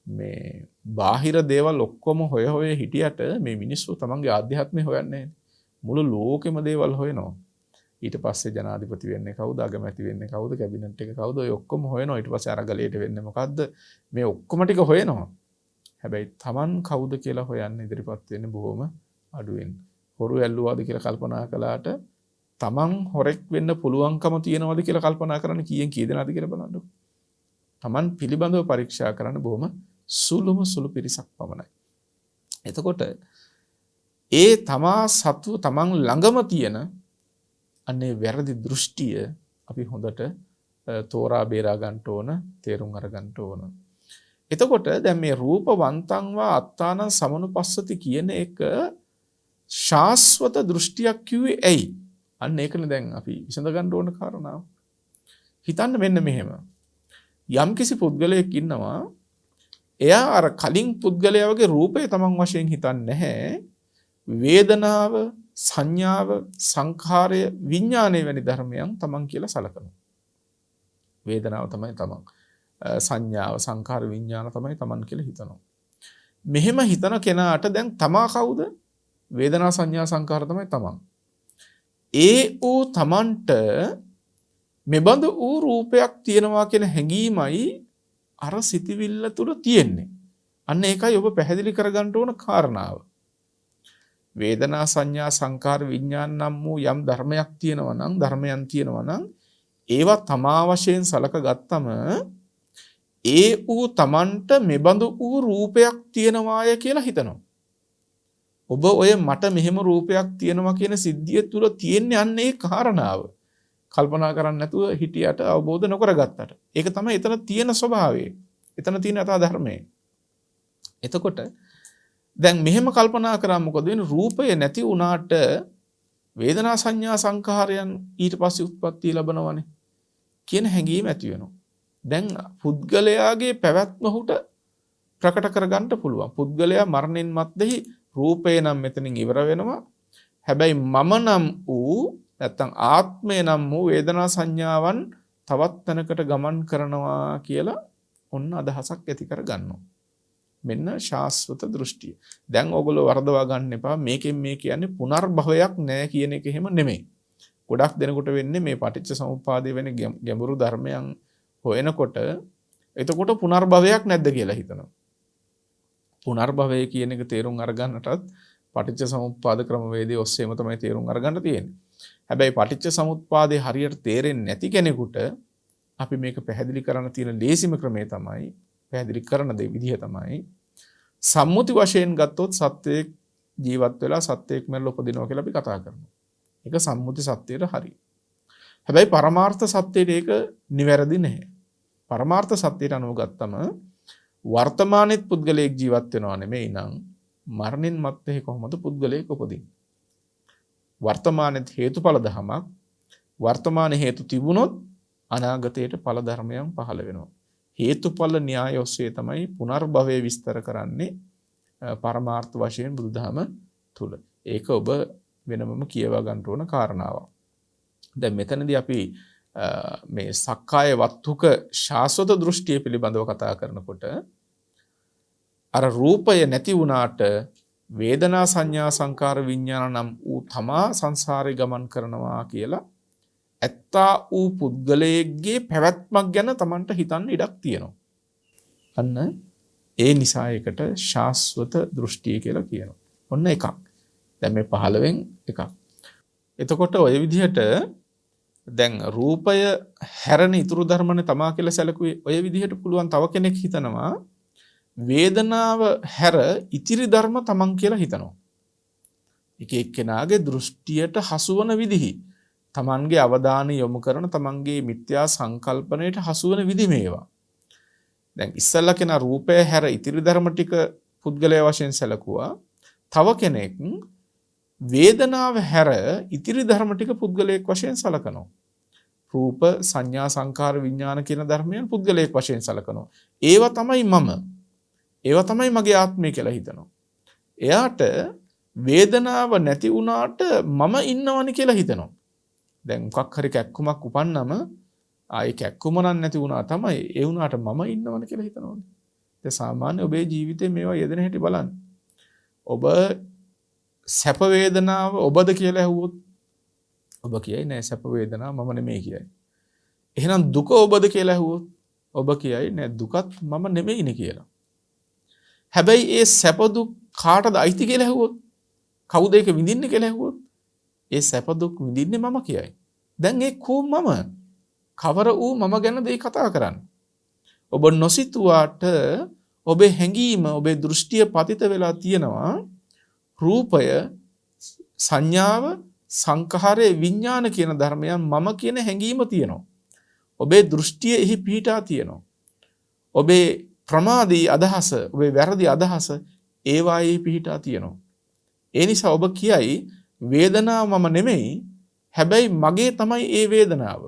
මේ බාහිර දේවල් ඔක්කොම හොය හිටියට මේ මිනිස්සු තමන්ගේ ආධ්‍යාත්මය හොයන්නේ නැහැ. මුළු ලෝකෙම දේවල් හොයනවා. ඊට පස්සේ ජනාධිපති වෙන්නේ කවුද? අගමැති වෙන්නේ කවුද? කැබිනට් එක කවුද? ඔය ඔක්කොම හොයනවා. ඊට පස්සේ අරගලයට වෙන්නේ මොකද්ද? මේ ඔක්කොම ටික හොයනවා. හැබැයි තමන් කවුද කියලා හොයන්න ඉදිරිපත් වෙන්නේ බොහොම අඩුවෙන්. හොරු ඇල්ලුවාද කියලා කල්පනා කළාට තමන් හොරෙක් වෙන්න පුළුවන්කම තියනවාද කියලා කල්පනා කරන්න කීයෙන් කී දෙනාද කියලා බලන්නකො. තමන් පිළිබඳව පරීක්ෂා කරන්න බොහොම සුළු පිරිසක් පමණයි. එතකොට ඒ තමන් ළඟම තියෙන අන්නේ වැරදි දෘෂ්ටිය අපි හොඳට තෝරා බේරා ගන්න ඕන, තේරුම් අර ගන්න ඕන. එතකොට දැන් මේ රූපවන්තං වා අත්තානං සමනුපස්සති කියන එක ශාස්වත දෘෂ්ටියක් කිව්වේ ඇයි? අන්න ඒකනේ දැන් අපි විසඳ ගන්න ඕන කාරණාව. හිතන්න මෙන්න මෙහෙම. යම්කිසි පුද්ගලයෙක් ඉන්නවා, එයා අර කලින් පුද්ගලයා වගේ රූපය තමන් වශයෙන් හිතන්නේ නැහැ. වේදනාව, සංඥාව, සංඛාරය, විඥානය වැනි ධර්මයන් තමන් කියලා සලකනවා. වේදනාව තමයි තමන්. සංඥාව, සංඛාර, විඥාන තමයි තමන් කියලා හිතනවා. මෙහෙම හිතන කෙනාට දැන් තමා කවුද? වේදනා, සංඥා, සංඛාර තමයි තමන්. ඒ වූ තමන්ට මෙබඳු වූ රූපයක් තියෙනවා කියන හැඟීමයි අර සිතිවිල්ල තුල තියෙන්නේ. අන්න ඒකයි ඔබ පැහැදිලි කරගන්න ඕන කාරණාව. වේදනා, සංඥා, සංකාර, විඥාන නම් වූ යම් ධර්මයක් තියෙනවා නම්, ධර්මයන් තියෙනවා නම් ඒවා තමා වශයෙන් සලක ගත්තම ඒ වූ තමන්ට මෙබඳු වූ රූපයක් තියෙනවාය කියලා හිතනවා. ඔබ ඔය මට මෙහෙම රූපයක් තියෙනවා කියන සිද්ධිය තුල තියෙන්නේ අන්න ඒ කාරණාව. කල්පනා කරන්නේ නැතුව හිටියට, අවබෝධ නොකරගත්තට. ඒක තමයි එතන තියෙන ස්වභාවය. එතන තියෙන අතා ධර්මය. එතකොට දැන් මෙහෙම කල්පනා කරා මොකද වෙන්නේ? රූපය නැති වුණාට වේදනා, සංඥා, සංඛාරයන් ඊට පස්සේ උත්පත්ති ලැබනවනේ කියන හැඟීම ඇති වෙනවා. දැන් පුද්ගලයාගේ පැවැත්ම හුට ප්‍රකට කරගන්න පුළුවන්. පුද්ගලයා මරණින් මත්තේහි රූපේ නම් මෙතනින් ඉවර වෙනවා. හැබැයි මම නම් වූ නැත්තම් ආත්මය නම් වූ වේදනා සංඥාවන් තවත් තැනකට ගමන් කරනවා කියලා ඔන්න අදහසක් ඇති කර ගන්නවා. මෙන්න ශාස්වත දෘෂ්ටිය. දැන් ඕගොල්ලෝ වරදවා ගන්න එපා. මේකෙන් මේ කියන්නේ පුනර්භවයක් නැහැ කියන එක එහෙම නෙමෙයි. ගොඩක් දෙනකොට වෙන්නේ මේ පටිච්ච සමුප්පාදයේ වෙන ගැඹුරු ධර්මයන් හොයනකොට එතකොට පුනර්භවයක් නැද්ද කියලා හිතනවා. පුනර්භවය කියන එක තේරුම් අරගන්නටත් පටිච්ච සමුප්පාද ක්‍රමවේදයේ ඔස්සේම තමයි තේරුම් අරගන්න තියෙන්නේ. හැබැයි පටිච්ච සමුප්පාදේ හරියට තේරෙන්නේ නැති කෙනෙකුට අපි මේක පැහැදිලි කරන්න තියෙන ලේසිම ක්‍රමය තමයි, පැහැදිලි කරන දේ විදිහ තමයි සම්මුති වශයෙන් ගත්තොත් සත්වයක් ජීවත් වෙලා සත්වයක් මැරලා උපදිනවා කියලා අපි කතා කරනවා. ඒක සම්මුති සත්‍යයට හරි. හැබැයි පරමාර්ථ සත්‍යයට ඒක නිවැරදි නැහැ. පරමාර්ථ සත්‍යයට අනුව ගත්තම වර්තමානෙත් පුද්ගලයෙක් ජීවත් වෙනවා නෙමෙයි නම් මරණින් මත්තේ කොහොමද පුද්ගලයෙක් උපදින්නේ? වර්තමානෙත් හේතුඵල ධමයක්. වර්තමාන හේතු තිබුණොත් අනාගතයට ඵල ධර්මයන් පහළ වෙනවා. හේතුඵල න්‍යාය ඔස්සේ තමයි පුනර්භවය විස්තර කරන්නේ පරමාර්ථ වශයෙන් බුදුදහම තුල. ඒක ඔබ වෙනමම කියවා ගන්න ඕන කාරණාවක්. දැන් මෙතනදී අපි මේ සක්කාය වත්තුක ශාස්වත දෘෂ්ටිය පිළිබඳව කතා කරනකොට අර රූපය නැති වුණාට වේදනා සංඥා සංකාර විඥාන නම් ඌ තමා සංසාරේ ගමන් කරනවා කියලා ඇත්තා ඌ පුද්ගලයෙක්ගේ පැවැත්මක් ගැන Tamanට හිතන්න ඉඩක් තියෙනවා. අන්න ඒ නිසා ඒකට ශාස්වත දෘෂ්ටිය කියලා කියනවා. ඔන්න එකක්. දැන් මේ 15න් එකක්. එතකොට ඔය විදිහට දැන් රූපය හැරෙන ඉතුරු ධර්මනේ තමා කියලා සැලකුවේ ඔය විදිහට පුළුවන් තව කෙනෙක් හිතනවා වේදනාව හැර ඉතිරි ධර්ම තමන් කියලා හිතනවා. එක එක්කෙනාගේ දෘෂ්ටියට හසුවන විදිහි තමන්ගේ අවධානය යොමු කරන තමන්ගේ මිත්‍යා සංකල්පනයට හසුවන විදි මේවා. දැන් ඉස්සල්ලා කෙනා රූපය හැර ඉතිරි ධර්ම ටික පුද්ගලයා වශයෙන් සැලකුවා. තව කෙනෙක් වේදනාව හැර ඉතිරි ධර්ම ටික පුද්ගලයෙක් වශයෙන් සලකනවා. රූප සංඥා සංකාර විඥාන කියන ධර්මයන් පුද්ගලයෙක් වශයෙන් සලකනවා. ඒවා තමයි මම. ඒවා තමයි මගේ ආත්මය කියලා හිතනවා. එයාට වේදනාව නැති වුණාට මම ඉන්නවනේ කියලා හිතනවා. දැන් මොකක් හරි කැක්කුමක් උපන්නම ආයේ කැක්කුම නැති වුණා තමයි ඒ වුණාට මම ඉන්නවනේ කියලා හිතනවානේ. ඒ සාමාන්‍ය ඔබේ ජීවිතේ මේවා යෙදෙන හැටි බලන්න. ඔබ සැප වේදනාව ඔබද කියලා ඇහුවොත් ඔබ කියයි නෑ සැප වේදනාව මම නෙමෙයි කියයි. එහෙනම් දුක ඔබද කියලා ඇහුවොත් ඔබ කියයි නෑ දුකත් මම නෙමෙයිනේ කියලා. හැබැයි ඒ සැප දුක් කාටද අයිති කියලා ඇහුවොත් කවුද ඒක විඳින්නේ කියලා ඇහුවොත් ඒ සැප දුක් විඳින්නේ මම කියයි. දැන් ඒ කෝ මම කවර වූ මම ගැන දෙයි කතා කරන්නේ. ඔබ නොසිතුවාට ඔබේ හැඟීම ඔබේ දෘෂ්ටිය පතිත වෙලා තියෙනවා රූපය සංඥාව සංඛාරය විඥාන කියන ධර්මයන් මම කියන හැඟීම තියෙනවා. ඔබේ දෘෂ්ටිය එහි පිහිටා තියෙනවා. ඔබේ ප්‍රමාදී අදහස ඔබේ වැරදි අදහස ඒවායේ පිහිටා තියෙනවා. ඒ නිසා ඔබ කියයි වේදනාව මම නෙමෙයි හැබැයි මගේ තමයි ඒ වේදනාව.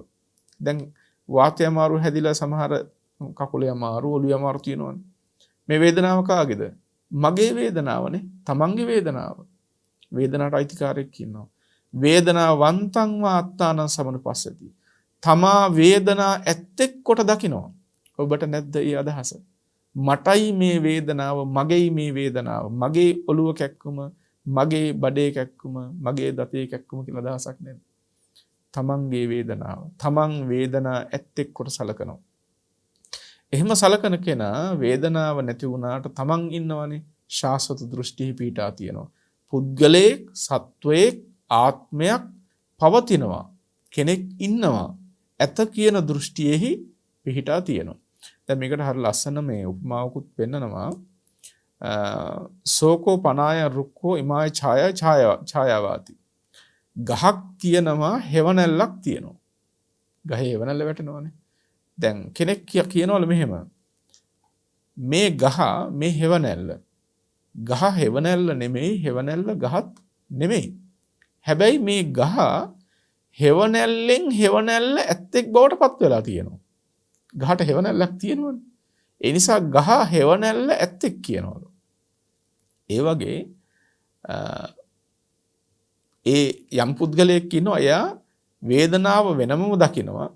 දැන් වාතය අමාරු හැදිලා සමහර කකුලේ අමාරු ඔළුවේ අමාරු තියෙනවනේ. මේ වේදනාව කාගේද? මගේ වේදනාවනේ. තමන්ගේ වේදනාව. වේදනාවට අයිතිකාරයෙක් ඉන්නවා. වේදනාවන්තං වාත්තානං සමනුපස්සති. තමා වේදනා ඇත්තෙක් කොට දකිනවා. ඔබට නැද්ද ඒ අදහස? මටයි මේ වේදනාව, මගේයි මේ වේදනාව, මගේ ඔළුව කැක්කුම, මගේ බඩේ කැක්කුම, මගේ දතේ කැක්කුම කියලා අදහසක් නැද්ද? තමන්ගේ වේදනාව. තමන් වේදනා ඇත්තෙක් කොට සලකනවා. එහෙම සලකන කෙනා වේදනාව නැති වුණාට තමන් ඉන්නවනේ ශාස්වත දෘෂ්ටි පිටා තියෙනවා. පුද්ගලයෙක්, සත්වයෙක්, ආත්මයක් පවතිනවා. කෙනෙක් ඉන්නවා. ඇත කියන දෘෂ්ටියෙහි පිහිටා තියෙනවා. දැන් මේකට හරිය ලස්සන මේ උපමාවකුත් පෙන්නනවා. සෝකෝ පනාය රුක්කෝ ඉමාය ඡායාවාති. ගහක් තියෙනවා හෙවණැල්ලක් තියෙනවා. ගහේ හෙවණැල්ල වැටෙනවනේ. දැන් කෙනෙක් කියනවලු මෙහෙම මේ ගහ මේ හෙවණැල්ල. ගහ හෙවණැල්ල නෙමෙයි, හෙවණැල්ල ගහත් නෙමෙයි. හැබැයි මේ ගහ හෙවණැල්ලෙන් හෙවණැල්ල ඇත්තෙක් බවට පත් වෙලා තියෙනවා. ගහට හෙවණැල්ලක් තියෙනවනේ. ඒ නිසා ගහ හෙවණැල්ල ඇත්තෙක් කියනවලු. ඒ වගේ ඒ යම් පුද්ගලයෙක් ඉන්නවා එයා වේදනාව වෙනමම දකිනවා.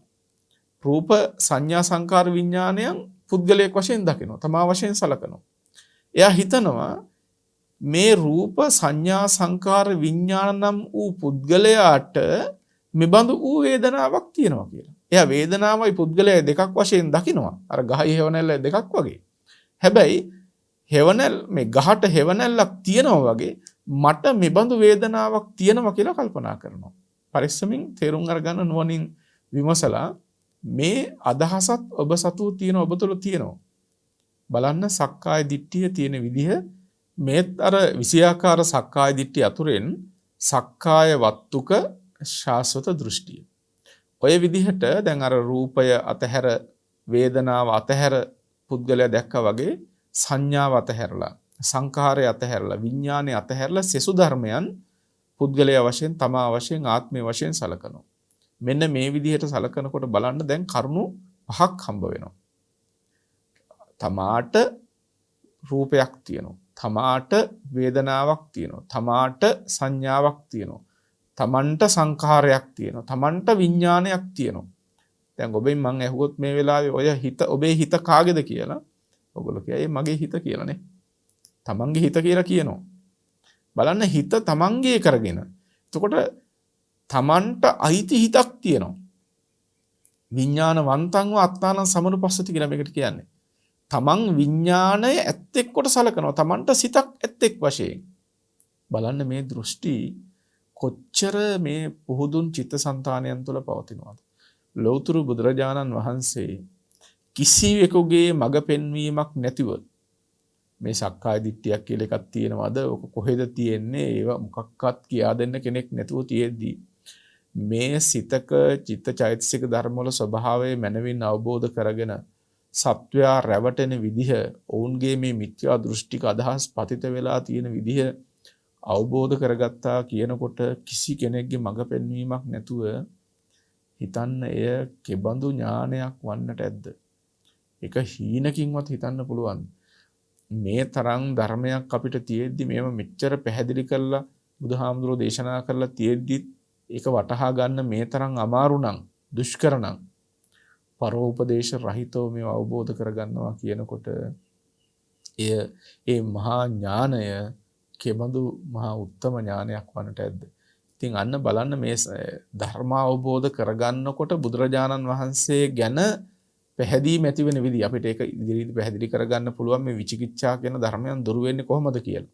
රූප සංඥා සංකාර විඥානයන් පුද්ගලයෙක් වශයෙන් දකිනවා. තමා වශයෙන් සලකනවා. එයා හිතනවා මේ රූප සංඥා සංකාර විඥාන නම් වූ පුද්ගලයාට මෙබඳු වූ වේදනාවක් තියෙනවා කියලා. එයා වේදනාවයි පුද්ගලයයි දෙකක් වශයෙන් දකිනවා. අර ගහයි හෙවණැල්ල දෙකක් වගේ. හැබැයි හෙවණැල් මේ ගහට හෙවණැල්ලක් තියෙනවා වගේ මට මෙබඳු වේදනාවක් තියෙනවා කියලා කල්පනා කරනවා. පරිස්සමින් තේරුම් අරගන්න නුවණින් විමසලා මේ අදහසත් ඔබ සතු තියෙන ඔබ තුළ තියෙනවා. බලන්න සක්කාය දිට්ඨිය තියෙන විදිහ මේත් අර විෂයාකාර සක්කාය දිට්ඨිය අතුරෙන් සක්කාය වත්තුක ශාස්වත දෘෂ්ටිය. ඔය විදිහට දැන් අර රූපය අතහැර වේදනාව අතහැර පුද්ගලයා දැක්කා වගේ සංඥාව අතහැරලා සංඛාරය අතහැරලා විඥානය අතහැරලා සෙසු ධර්මයන් පුද්ගලයා වශයෙන් තමා වශයෙන් ආත්මය වශයෙන් සලකනවා. මෙන්න මේ විදිහට සලකනකොට බලන්න දැන් කරුණු පහක් හම්බ වෙනවා. තමාට රූපයක් තියෙනවා. තමාට වේදනාවක් තියෙනවා. තමාට සංඥාවක් තියෙනවා. තමන්ට සංඛාරයක් තියෙනවා. තමන්ට විඥානයක් තියෙනවා. දැන් ඔබෙන් මම ඇහුවොත් මේ වෙලාවේ ඔය හිත ඔබේ හිත කාගේද කියලා ඔයගොල්ලෝ කියයි මගේ හිත කියලානේ. තමන්ගේ හිත කියලා කියනවා. බලන්න හිත තමන්ගේ කරගෙන. එතකොට තමන්ට අයිති හිතක් තියෙනවා. විඥානවන්තංව අත්තානං සමනුපස්සති කියලා මේකට කියන්නේ. තමන් විඥාණය ඇත්තෙක් කොට සලකනවා. තමන්ට සිතක් ඇත්තෙක් වශයෙන්. බලන්න මේ දෘෂ්ටි කොච්චර මේ පුහුදුන් චිත්තසංතානයන් තුළ පවතිනවද? ලෞතුරු බුදුරජාණන් වහන්සේ කිසිවෙකුගේ මඟ පෙන්වීමක් නැතිව මේ සක්කාය දිට්ඨියක් කියලා එකක් තියෙනවද? ඔක කොහෙද තියෙන්නේ? ඒව මොකක්වත් කියා දෙන්න කෙනෙක් නැතුව තියෙද්දි මේ සිතක චිත්තචෛතසික ධර්ම වල ස්වභාවය මනවින් අවබෝධ කරගෙන සත්වයා රැවටෙන විදිහ, ඔවුන්ගේ මේ මිත්‍යා දෘෂ්ටික අදහස් පතිත වෙලා තියෙන විදිහ අවබෝධ කරගත්තා කියනකොට කිසි කෙනෙක්ගේ මඟ පෙන්වීමක් නැතුව හිතන්න එය කෙබඳු ඥානයක් වන්නට ඇද්ද? එක හීනකින්වත් හිතන්න පුළුවන්. මේ තරම් ධර්මයක් අපිට තියෙද්දි මේව මෙච්චර පැහැදිලි කරලා බුදුහාමුදුරෝ දේශනා කරලා තියෙද්දි ඒක වටහා ගන්න මේ තරම් අමාරු නම් දුෂ්කර නම් පරෝපදේශ රහිතව මේව අවබෝධ කරගන්නවා කියනකොට ඒ මහා ඥානය කෙබඳු මහා උත්තම ඥානයක් වන්නට ඇද්ද? ඉතින් අන්න බලන්න මේ ධර්ම අවබෝධ කරගන්නකොට බුදුරජාණන් වහන්සේ ගැන පැහැදීම ඇති වෙන විදිහ අපිට ඒක ඉදිරියට පැහැදිලි කරගන්න පුළුවන්. මේ විචිකිච්ඡා කියන ධර්මයන් දුරු වෙන්නේ කොහොමද කියලා.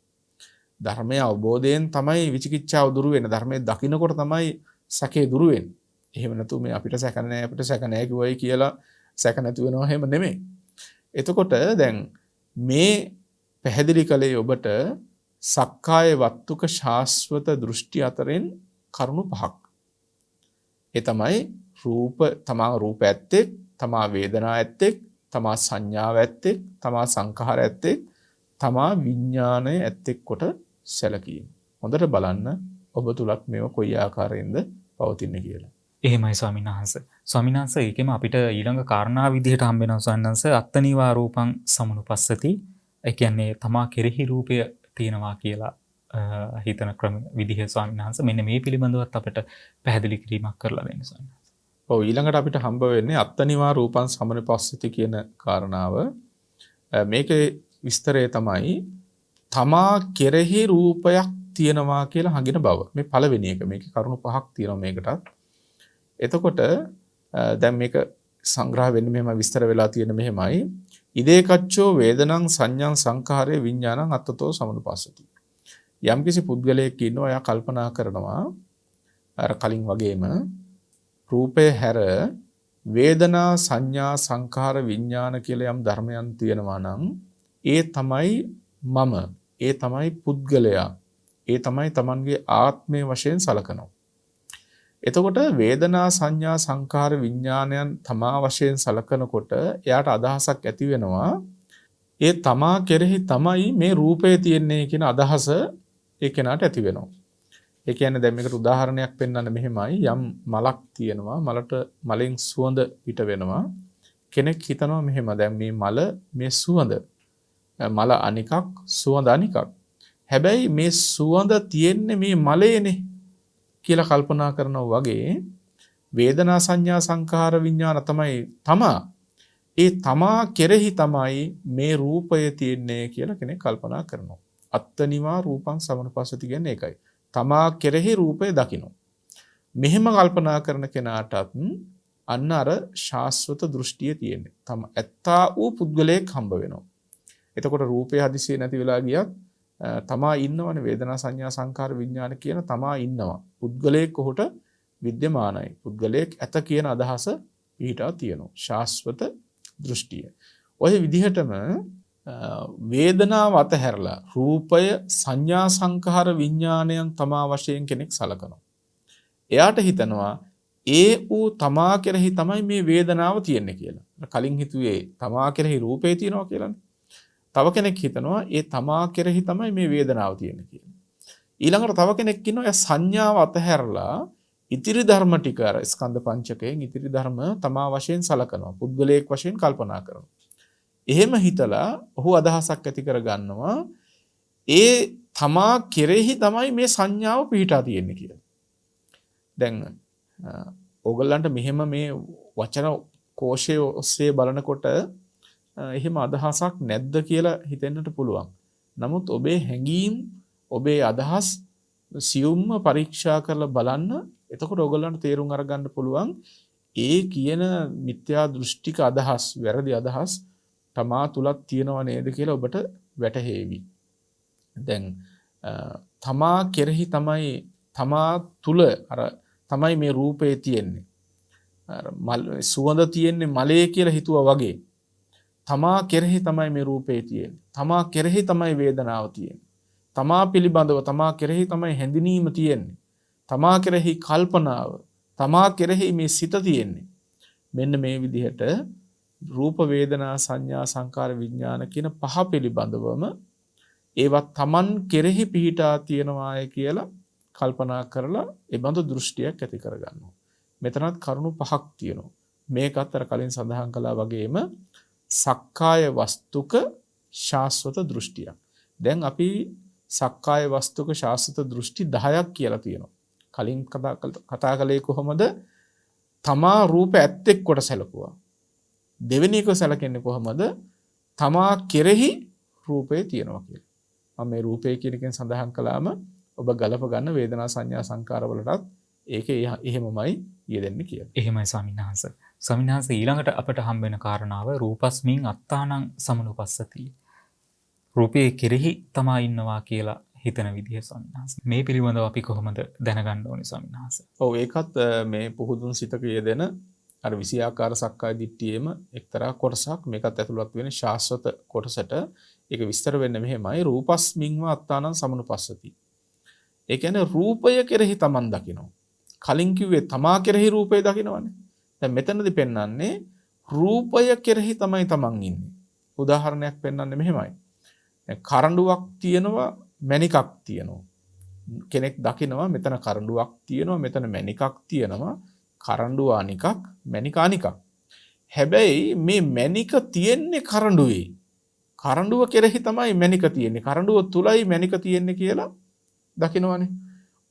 ධර්මයේ අවබෝධයෙන් තමයි විචිකිච්ඡාව දුරු වෙන්නේ. ධර්මයේ දකින්නකොට තමයි සැකේ දුරු වෙන්නේ. එහෙම නැතු මේ අපිට සැක නැහැ කිව්වයි කියලා සැක නැතු වෙනවා එහෙම නෙමෙයි. එතකොට දැන් මේ පැහැදිලි කලේ ඔබට සක්කාය වත්තුක ශාස්වත දෘෂ්ටි අතරින් කරුණු පහක්. ඒ තමයි තමා රූප ඇත්තෙක්, තමා වේදනා ඇත්තෙක්, තමා සංඥාව ඇත්තෙක්, තමා සංඛාර ඇත්තෙක්, තමා විඥානය ඇත්තෙක් කොට සැලකීම. හොඳට බලන්න ඔබ තුලත් මේව කොයි ආකාරයෙන්ද පවතින්නේ කියලා. එහෙමයි ස්වාමීන් වහන්සේ. ස්වාමීන් වහන්සේ ඒකෙම අපිට ඊළඟ කාරණා විදිහට හම්බ වෙනවා ස්වාමීන් වහන්සේ අත්තනිවා රූපං සමනුපස්සති. ඒ කියන්නේ තමා කෙරෙහි රූපය තියෙනවා කියලා හිතන ක්‍රම විදිහ ස්වාමීන් වහන්සේ මෙන්න මේ පිළිබඳවත් අපිට පැහැදිලි කිරීමක් කරලා දෙන්න ස්වාමීන් වහන්සේ. ඔව් ඊළඟට අපිට හම්බ වෙන්නේ අත්තනිවා රූපං සමනුපස්සති කියන කාරණාව. මේකේ විස්තරය තමයි තමා කෙරෙහි රූපයක් තියෙනවා කියලා හඟින බව. මේ පළවෙනි එක. මේකේ කරුණු පහක් තියෙනවා මේකටත්. එතකොට දැන් මේක සංග්‍රහ වෙන්නේ මෙහෙම විස්තර වෙලා තියෙන මෙහෙමයි. ඉදේකච්චෝ වේදනං සංඥං සංඛාරේ විඥානං අත්තතෝ සමනුපස්සති. යම්කිසි පුද්ගලයෙක් ඉන්නවා එයා කල්පනා කරනවා අර කලින් වගේම රූපය හැර වේදනා සංඥා සංඛාර විඥාන කියලා යම් ධර්මයන් තියෙනවා නම් ඒ තමයි මම, ඒ තමයි පුද්ගලයා, ඒ තමයි Tamanගේ ආත්මය වශයෙන් සලකනවා. එතකොට වේදනා සංඥා සංඛාර විඥානයන් තමා වශයෙන් සලකනකොට එයාට අදහසක් ඇති වෙනවා ඒ තමා කෙරෙහි තමයි මේ රූපය තියෙන්නේ කියන අදහස ඒ කෙනාට ඇති වෙනවා. ඒ කියන්නේ දැන් මේකට උදාහරණයක් පෙන්වන්න මෙහෙමයි. යම් මලක් තියෙනවා, මලට මලෙන් සුවඳ පිට වෙනවා. කෙනෙක් හිතනවා මෙහෙම දැන් මේ මල මේ සුවඳ මල අනිකක් සුවඳ අනිකක්. හැබැයි මේ සුවඳ තියෙන්නේ මේ මලේනේ කියලා කල්පනා කරනවා වගේ වේදනා සංඥා සංඛාර විඥාන තමයි තමා. ඒ තමා කෙරෙහි තමයි මේ රූපය තියෙන්නේ කියලා කෙනෙක් කල්පනා කරනවා. අත්තනිවා රූපං සමනුපස්සති කියන්නේ ඒකයි. තමා කෙරෙහි රූපය දකින්න. මෙහෙම කල්පනා කරන කෙනාටත් අන්න අර ශාස්වත දෘෂ්ටිය තියෙන්නේ. තම ඇත්තා වූ පුද්ගලයෙක් හම්බ වෙනවා. එතකොට රූපය හදිසියෙ නැති වෙලා ගියත් තමා ඉන්නවනේ වේදනා සංඥා සංඛාර විඥාන කියන තමා ඉන්නවා. පුද්ගලයෙක් ඔහුට විද්‍යමානයි. පුද්ගලයෙක් ඇත කියන අදහස ඊටා තියෙනවා. ශාස්වත දෘෂ්ටිය. ඔය විදිහටම වේදනාව අතහැරලා රූපය සංඥා සංඛාර විඥානයන් තමා වශයෙන් කෙනෙක් සලකනවා. එයාට හිතනවා ඒ ඌ තමා කෙරෙහි තමයි මේ වේදනාව තියෙන්නේ කියලා. කලින් හිතුවේ තමා කෙරෙහි රූපේ තියෙනවා කියලානේ. තව කෙනෙක් හිතනවා ඒ තමා කෙරෙහි තමයි මේ වේදනාව තියෙන්නේ කියලා. ඊළඟට තව කෙනෙක් ඉන්නවා ඒ සංඥාව අතහැරලා ඉතිරි ධර්ම ටික අර ස්කන්ධ පංචකයෙන් ඉතිරි ධර්ම තමා වශයෙන් සලකනවා. පුද්ගලයෙක් වශයෙන් කල්පනා කරනවා. එහෙම හිතලා ඔහු අදහසක් ඇති කර ගන්නවා ඒ තමා කෙරෙහි තමයි මේ සංඥාව පිහිටා තියෙන්නේ කියලා. දැන් ඕගොල්ලන්ට මෙහෙම මේ වචන කෝෂයේ ඔස්සේ බලනකොට එහෙම අදහසක් නැද්ද කියලා හිතෙන්නට පුළුවන්. නමුත් ඔබේ හැඟීම් ඔබේ අදහස් සියුම්ම පරීක්ෂා කරලා බලන්න. එතකොට ඕගොල්ලන්ට තේරුම් අරගන්න පුළුවන් ඒ කියන මිත්‍යා දෘෂ්ටික අදහස්, වැරදි අදහස් තමා තුලත් තියෙනව නේද කියලා ඔබට වැටහෙවි. දැන් තමා කෙරෙහි තමයි තමා තුල අර තමයි මේ රූපේ තියෙන්නේ. අර සුවඳ තියෙන්නේ මලේ කියලා හිතුවා වගේ. තමා කෙරෙහි තමයි මේ රූපේ තියෙන්නේ. තමා කෙරෙහි තමයි වේදනාව තියෙන්නේ. තමා පිළිබඳව තමා කෙරෙහි තමයි හැඳිනීම තියෙන්නේ. තමා කෙරෙහි කල්පනාව, තමා කෙරෙහි මේ සිත තියෙන්නේ. මෙන්න මේ විදිහට රූප වේදනා සංඥා සංකාර විඥාන කියන පහ පිළිබඳවම ඒවත් තමන් කෙරෙහි පිහිටා තියෙනවාය කියලා කල්පනා කරලා ඒ බඳු දෘෂ්ටියක් ඇති කරගන්නවා. මෙතනත් කරුණු පහක් තියෙනවා. මේකත් අර කලින් සඳහන් කළා වගේම සක්කාය වස්තුක ශාස්වත දෘෂ්ටියක්. දැන් අපි සක්කාය වස්තුක ශාස්වත දෘෂ්ටි 10ක් කියලා තියෙනවා. කලින් කතා කළේ කොහොමද? තමා රූප ඇත්තෙක් කොට සැලකුවා. දෙවෙනි එක සැලකන්නේ කොහොමද? තමා කෙරෙහි රූපේ තියෙනවා කියලා. මම මේ රූපේ කියන එකෙන් සඳහන් කළාම ඔබ ගලප ගන්න වේදනා සංඥා සංකාර වලටත් ඒකේ එහෙමමයි යෙදෙන්නේ කියලා. එහෙමයි ස්වාමීන් වහන්සේ. ස්වාමීන් වහන්සේ ඊළඟට අපට හම්බ වෙන කාරණාව රූපස්මින් අත්තානං සමනුපස්සති. රූපේ කෙරෙහි තමා ඉන්නවා කියලා හිතන විදිහ ස්වාමීන් වහන්සේ. මේ පිළිබඳව අපි කොහොමද දැනගන්න ඕනේ ස්වාමීන් වහන්සේ? ඔව් ඒකත් මේ පුහුදුන් සිතක යෙදෙන අර 20 ආකාර සක්කාය දිට්ඨියේම එක්තරා කොටසක්. මේකත් ඇතුළත් වෙන ශාස්වත කොටසට ඒක විස්තර වෙන්නේ මෙහෙමයි. රූපස්මින්ව අත්තානං සමනුපස්සති. ඒ කියන්නේ රූපය කෙරෙහි තමන් දකිනවා. කලින් කිව්වේ තමා කෙරෙහි රූපය දකිනවනේ. දැන් මෙතනදී පෙන්වන්නේ රූපය කෙරෙහි තමයි තමන් ඉන්නේ. උදාහරණයක් පෙන්වන්නේ මෙහෙමයි. දැන් කරඬුවක් තියෙනවා, මණිකක් තියෙනවා. කෙනෙක් දකිනවා මෙතන කරඬුවක් තියෙනවා, මෙතන මණිකක් තියෙනවා. කරඬුව අනිකක්, මණික අනිකක්. හැබැයි මේ මණික තියෙන්නේ කරඬුවේ. කරඬුව කෙරෙහි තමයි මණික තියෙන්නේ. කරඬුව තුලයි මණික තියෙන්නේ කියලා දකිනවනේ.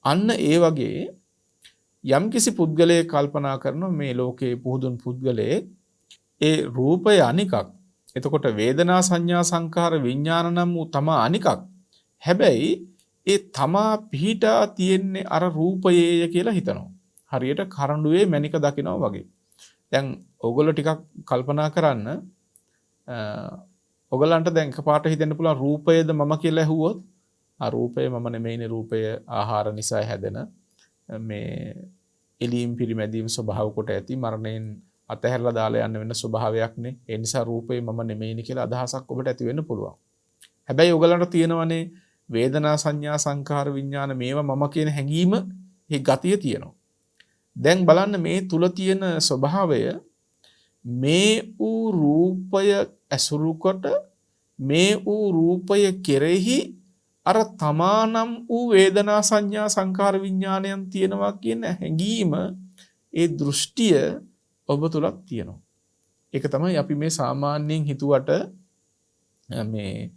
අන්න ඒ වගේ යම්කිසි පුද්ගලයෙක් කල්පනා කරනවා මේ ලෝකයේ පුහුදුන් පුද්ගලයෙක් ඒ රූපය අනිකක්. එතකොට වේදනා සංඥා සංකාර විඥාන නම් වූ තමා අනිකක්. හැබැයි ඒ තමා පිහිටා තියෙන්නේ අර රූපයේය කියලා හිතනවා. හරියට කරඬුවේ මණික දකිනවා වගේ. දැන් ඕගොල්ලෝ ටිකක් කල්පනා කරන්න. ඕගලන්ට දැන් එකපාරට හිතෙන්න පුළුවන් රූපයද මම කියලා ඇහුවොත් ආ රූපය මම නෙමෙයිනේ. රූපය ආහාර නිසා හැදෙන මේ එලීම් පිරිමැදීම් ස්වභාව කොට ඇති මරණයෙන් අතහැරලා දාලා යන්න වෙන ස්වභාවයක්නේ. ඒ නිසා රූපය මම නෙමෙයිනේ කියලා අදහසක් ඔබට ඇති වෙන්න පුළුවන්. හැබැයි ඔයගලන්ට තියෙනවනේ වේදනා සංඥා සංකාර විඥාන මේවා මම කියන හැඟීම, ඒ ගතිය තියෙනවා. දැන් බලන්න මේ තුල තියෙන ස්වභාවය මේ ඌ රූපය ඇසුරු කොට මේ ඌ රූපය කෙරෙහි අර තමානම් වූ වේදනා සංඥා සංකාර විඥානයන් තියෙනවා කියන හැඟීම, ඒ දෘෂ්ටිය ඔබ තුලක් තියෙනවා. ඒක තමයි අපි මේ සාමාන්‍යයෙන් හිතුවට මේ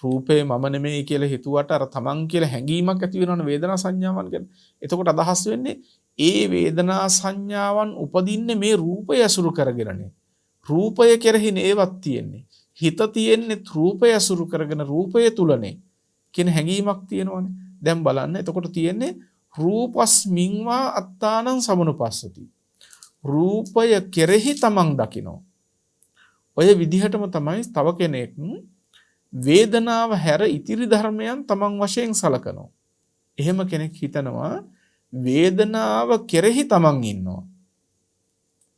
රූපේ මම නෙමෙයි කියලා හිතුවට අර තමන් කියලා හැඟීමක් ඇති වෙනවනේ වේදනා සංඥාවන් ගැන. එතකොට අදහස් වෙන්නේ ඒ වේදනා සංඥාවන් උපදින්නේ මේ රූපය ඇසුරු කරගෙනනේ. රූපය කෙරෙහි නේවත් තියෙන්නේ. හිත තියෙන්නේ රූපය ඇසුරු කරගෙන රූපය තුලනේ කියන හැඟීමක් තියෙනවනේ. දැන් බලන්න එතකොට තියෙන්නේ රූපස්මින්වා අත්තානං සමනුපස්සති. රූපය කෙරෙහි තමන් දකිනවා. ඔය විදිහටම තමයි තව කෙනෙක් වේදනාව හැර ඉතිරි ධර්මයන් තමන් වශයෙන් සලකනවා. එහෙම කෙනෙක් හිතනවා වේදනාව කෙරෙහි තමන් ඉන්නවා.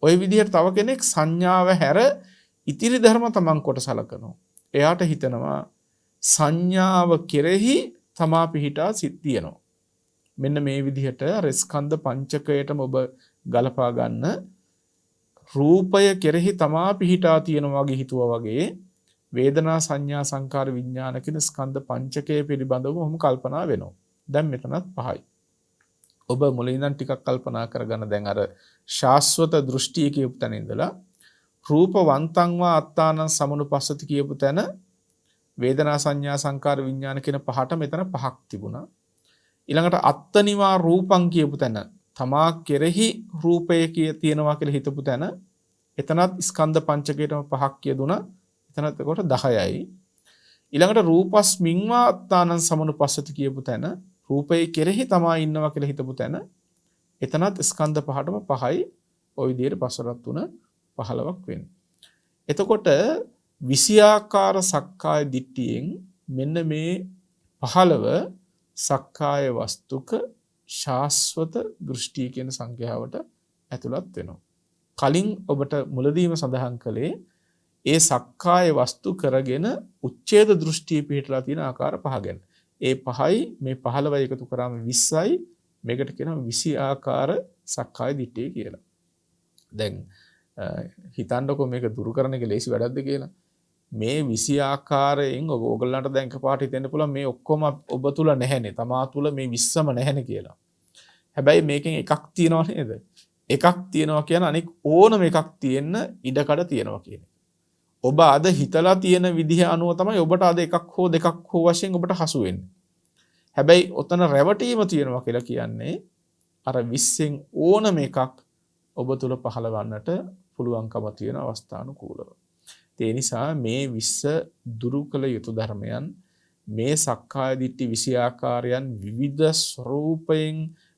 ඔය විදිහට තව කෙනෙක් සංඥාව හැර ඉතිරි ධර්ම තමන් කොට සලකනවා. එයාට හිතනවා සංඥාව කෙරෙහි තමා පිහිටා සිටිනවා. මෙන්න මේ විදිහට අර ස්කන්ධ පංචකයටම ඔබ ගලපා ගන්න රූපය කෙරෙහි තමා පිහිටා තියෙනවා වගේ හිතුවා වගේ වේදනා සංඥා සංකාර විඥාන කියන ස්කන්ධ පංචකය පිළිබඳව ඔහොම කල්පනා වෙනවා. දැන් මෙතනත් පහයි. ඔබ මුලින් ඉඳන් ටිකක් කල්පනා කරගන්න දැන් අර ශාස්වත දෘෂ්ටිය කියපු තැන ඉඳලා රූපවන්තං වා අත්තානං සමනුපස්සති කියපු තැන වේදනා සංඥා සංකාර විඥාන කියන පහට මෙතන පහක් තිබුණා. ඊළඟට අත්තනිවා රූපං කියපු තැන තමා කෙරෙහි රූපය තියෙනවා කියලා හිතපු තැන එතනත් ස්කන්ධ පංචකයටම පහක් කියදුණා. එතනත් කොට 10යි. ඊළඟට රූපස්මින්වා අත්තානං සමනුපස්සති කියපු තැන රූපය කෙරෙහි තමා ඉන්නවා කියලා හිතපු තැන එතනත් ස්කන්ධ පහටම 5යි. ওই විදිහට පසරත් තුන 15ක් වෙන්නේ. එතකොට 20 ආකාර සක්කාය දිට්ඨියෙන් මෙන්න මේ 15 සක්කාය වස්තුක ශාස්වත දෘෂ්ටි කියන සංඛ්‍යාවට ඇතුළත් වෙනවා. කලින් ඔබට මුලදීම සඳහන් කළේ ඒ සක්කාය වස්තු කරගෙන උච්ඡේද දෘෂ්ටිය පිටලා තියෙන ආකාර පහ ගැන. ඒ 5යි මේ 15යි එකතු කරාම 20යි මේකට කියනවා 20 ආකාර සක්කාය දිට්ඨිය කියලා. දැන් හිතන්නකෝ මේක දුරු කරන එක ලේසි වැඩක්ද කියලා. මේ 20 ආකාරයෙන් ඔයගොල්ලන්ට දැන් එකපාරට හිතෙන්න පුළුවන් මේ ඔක්කොම ඔබ තුල නැහැනේ. තමා තුල මේ 20ම නැහැනේ කියලා. හැබැයි මේකෙන් එකක් තියෙනව නේද? එකක් තියෙනවා කියන අනික ඕනම එකක් තියෙන්න ඉඩකඩ තියෙනවා කියන එක. ඔබ අද හිතලා තියෙන විදිහ අනුව තමයි ඔබට අද එකක් හෝ දෙකක් හෝ වශයෙන් ඔබට හසු වෙන්නේ. හැබැයි ඔතන රැවටීම තියෙනවා කියලා කියන්නේ අර 20න් ඕනම එකක් ඔබ තුල පහළවන්නට පුළුවන්කම තියෙන අවස්ථානුකූලව. ඒ නිසා මේ 20 දුරු කළ යුතු ධර්මයන් මේ සක්කාය දිට්ඨි 20 ආකාරයන් විවිධ ස්වરૂපයෙන්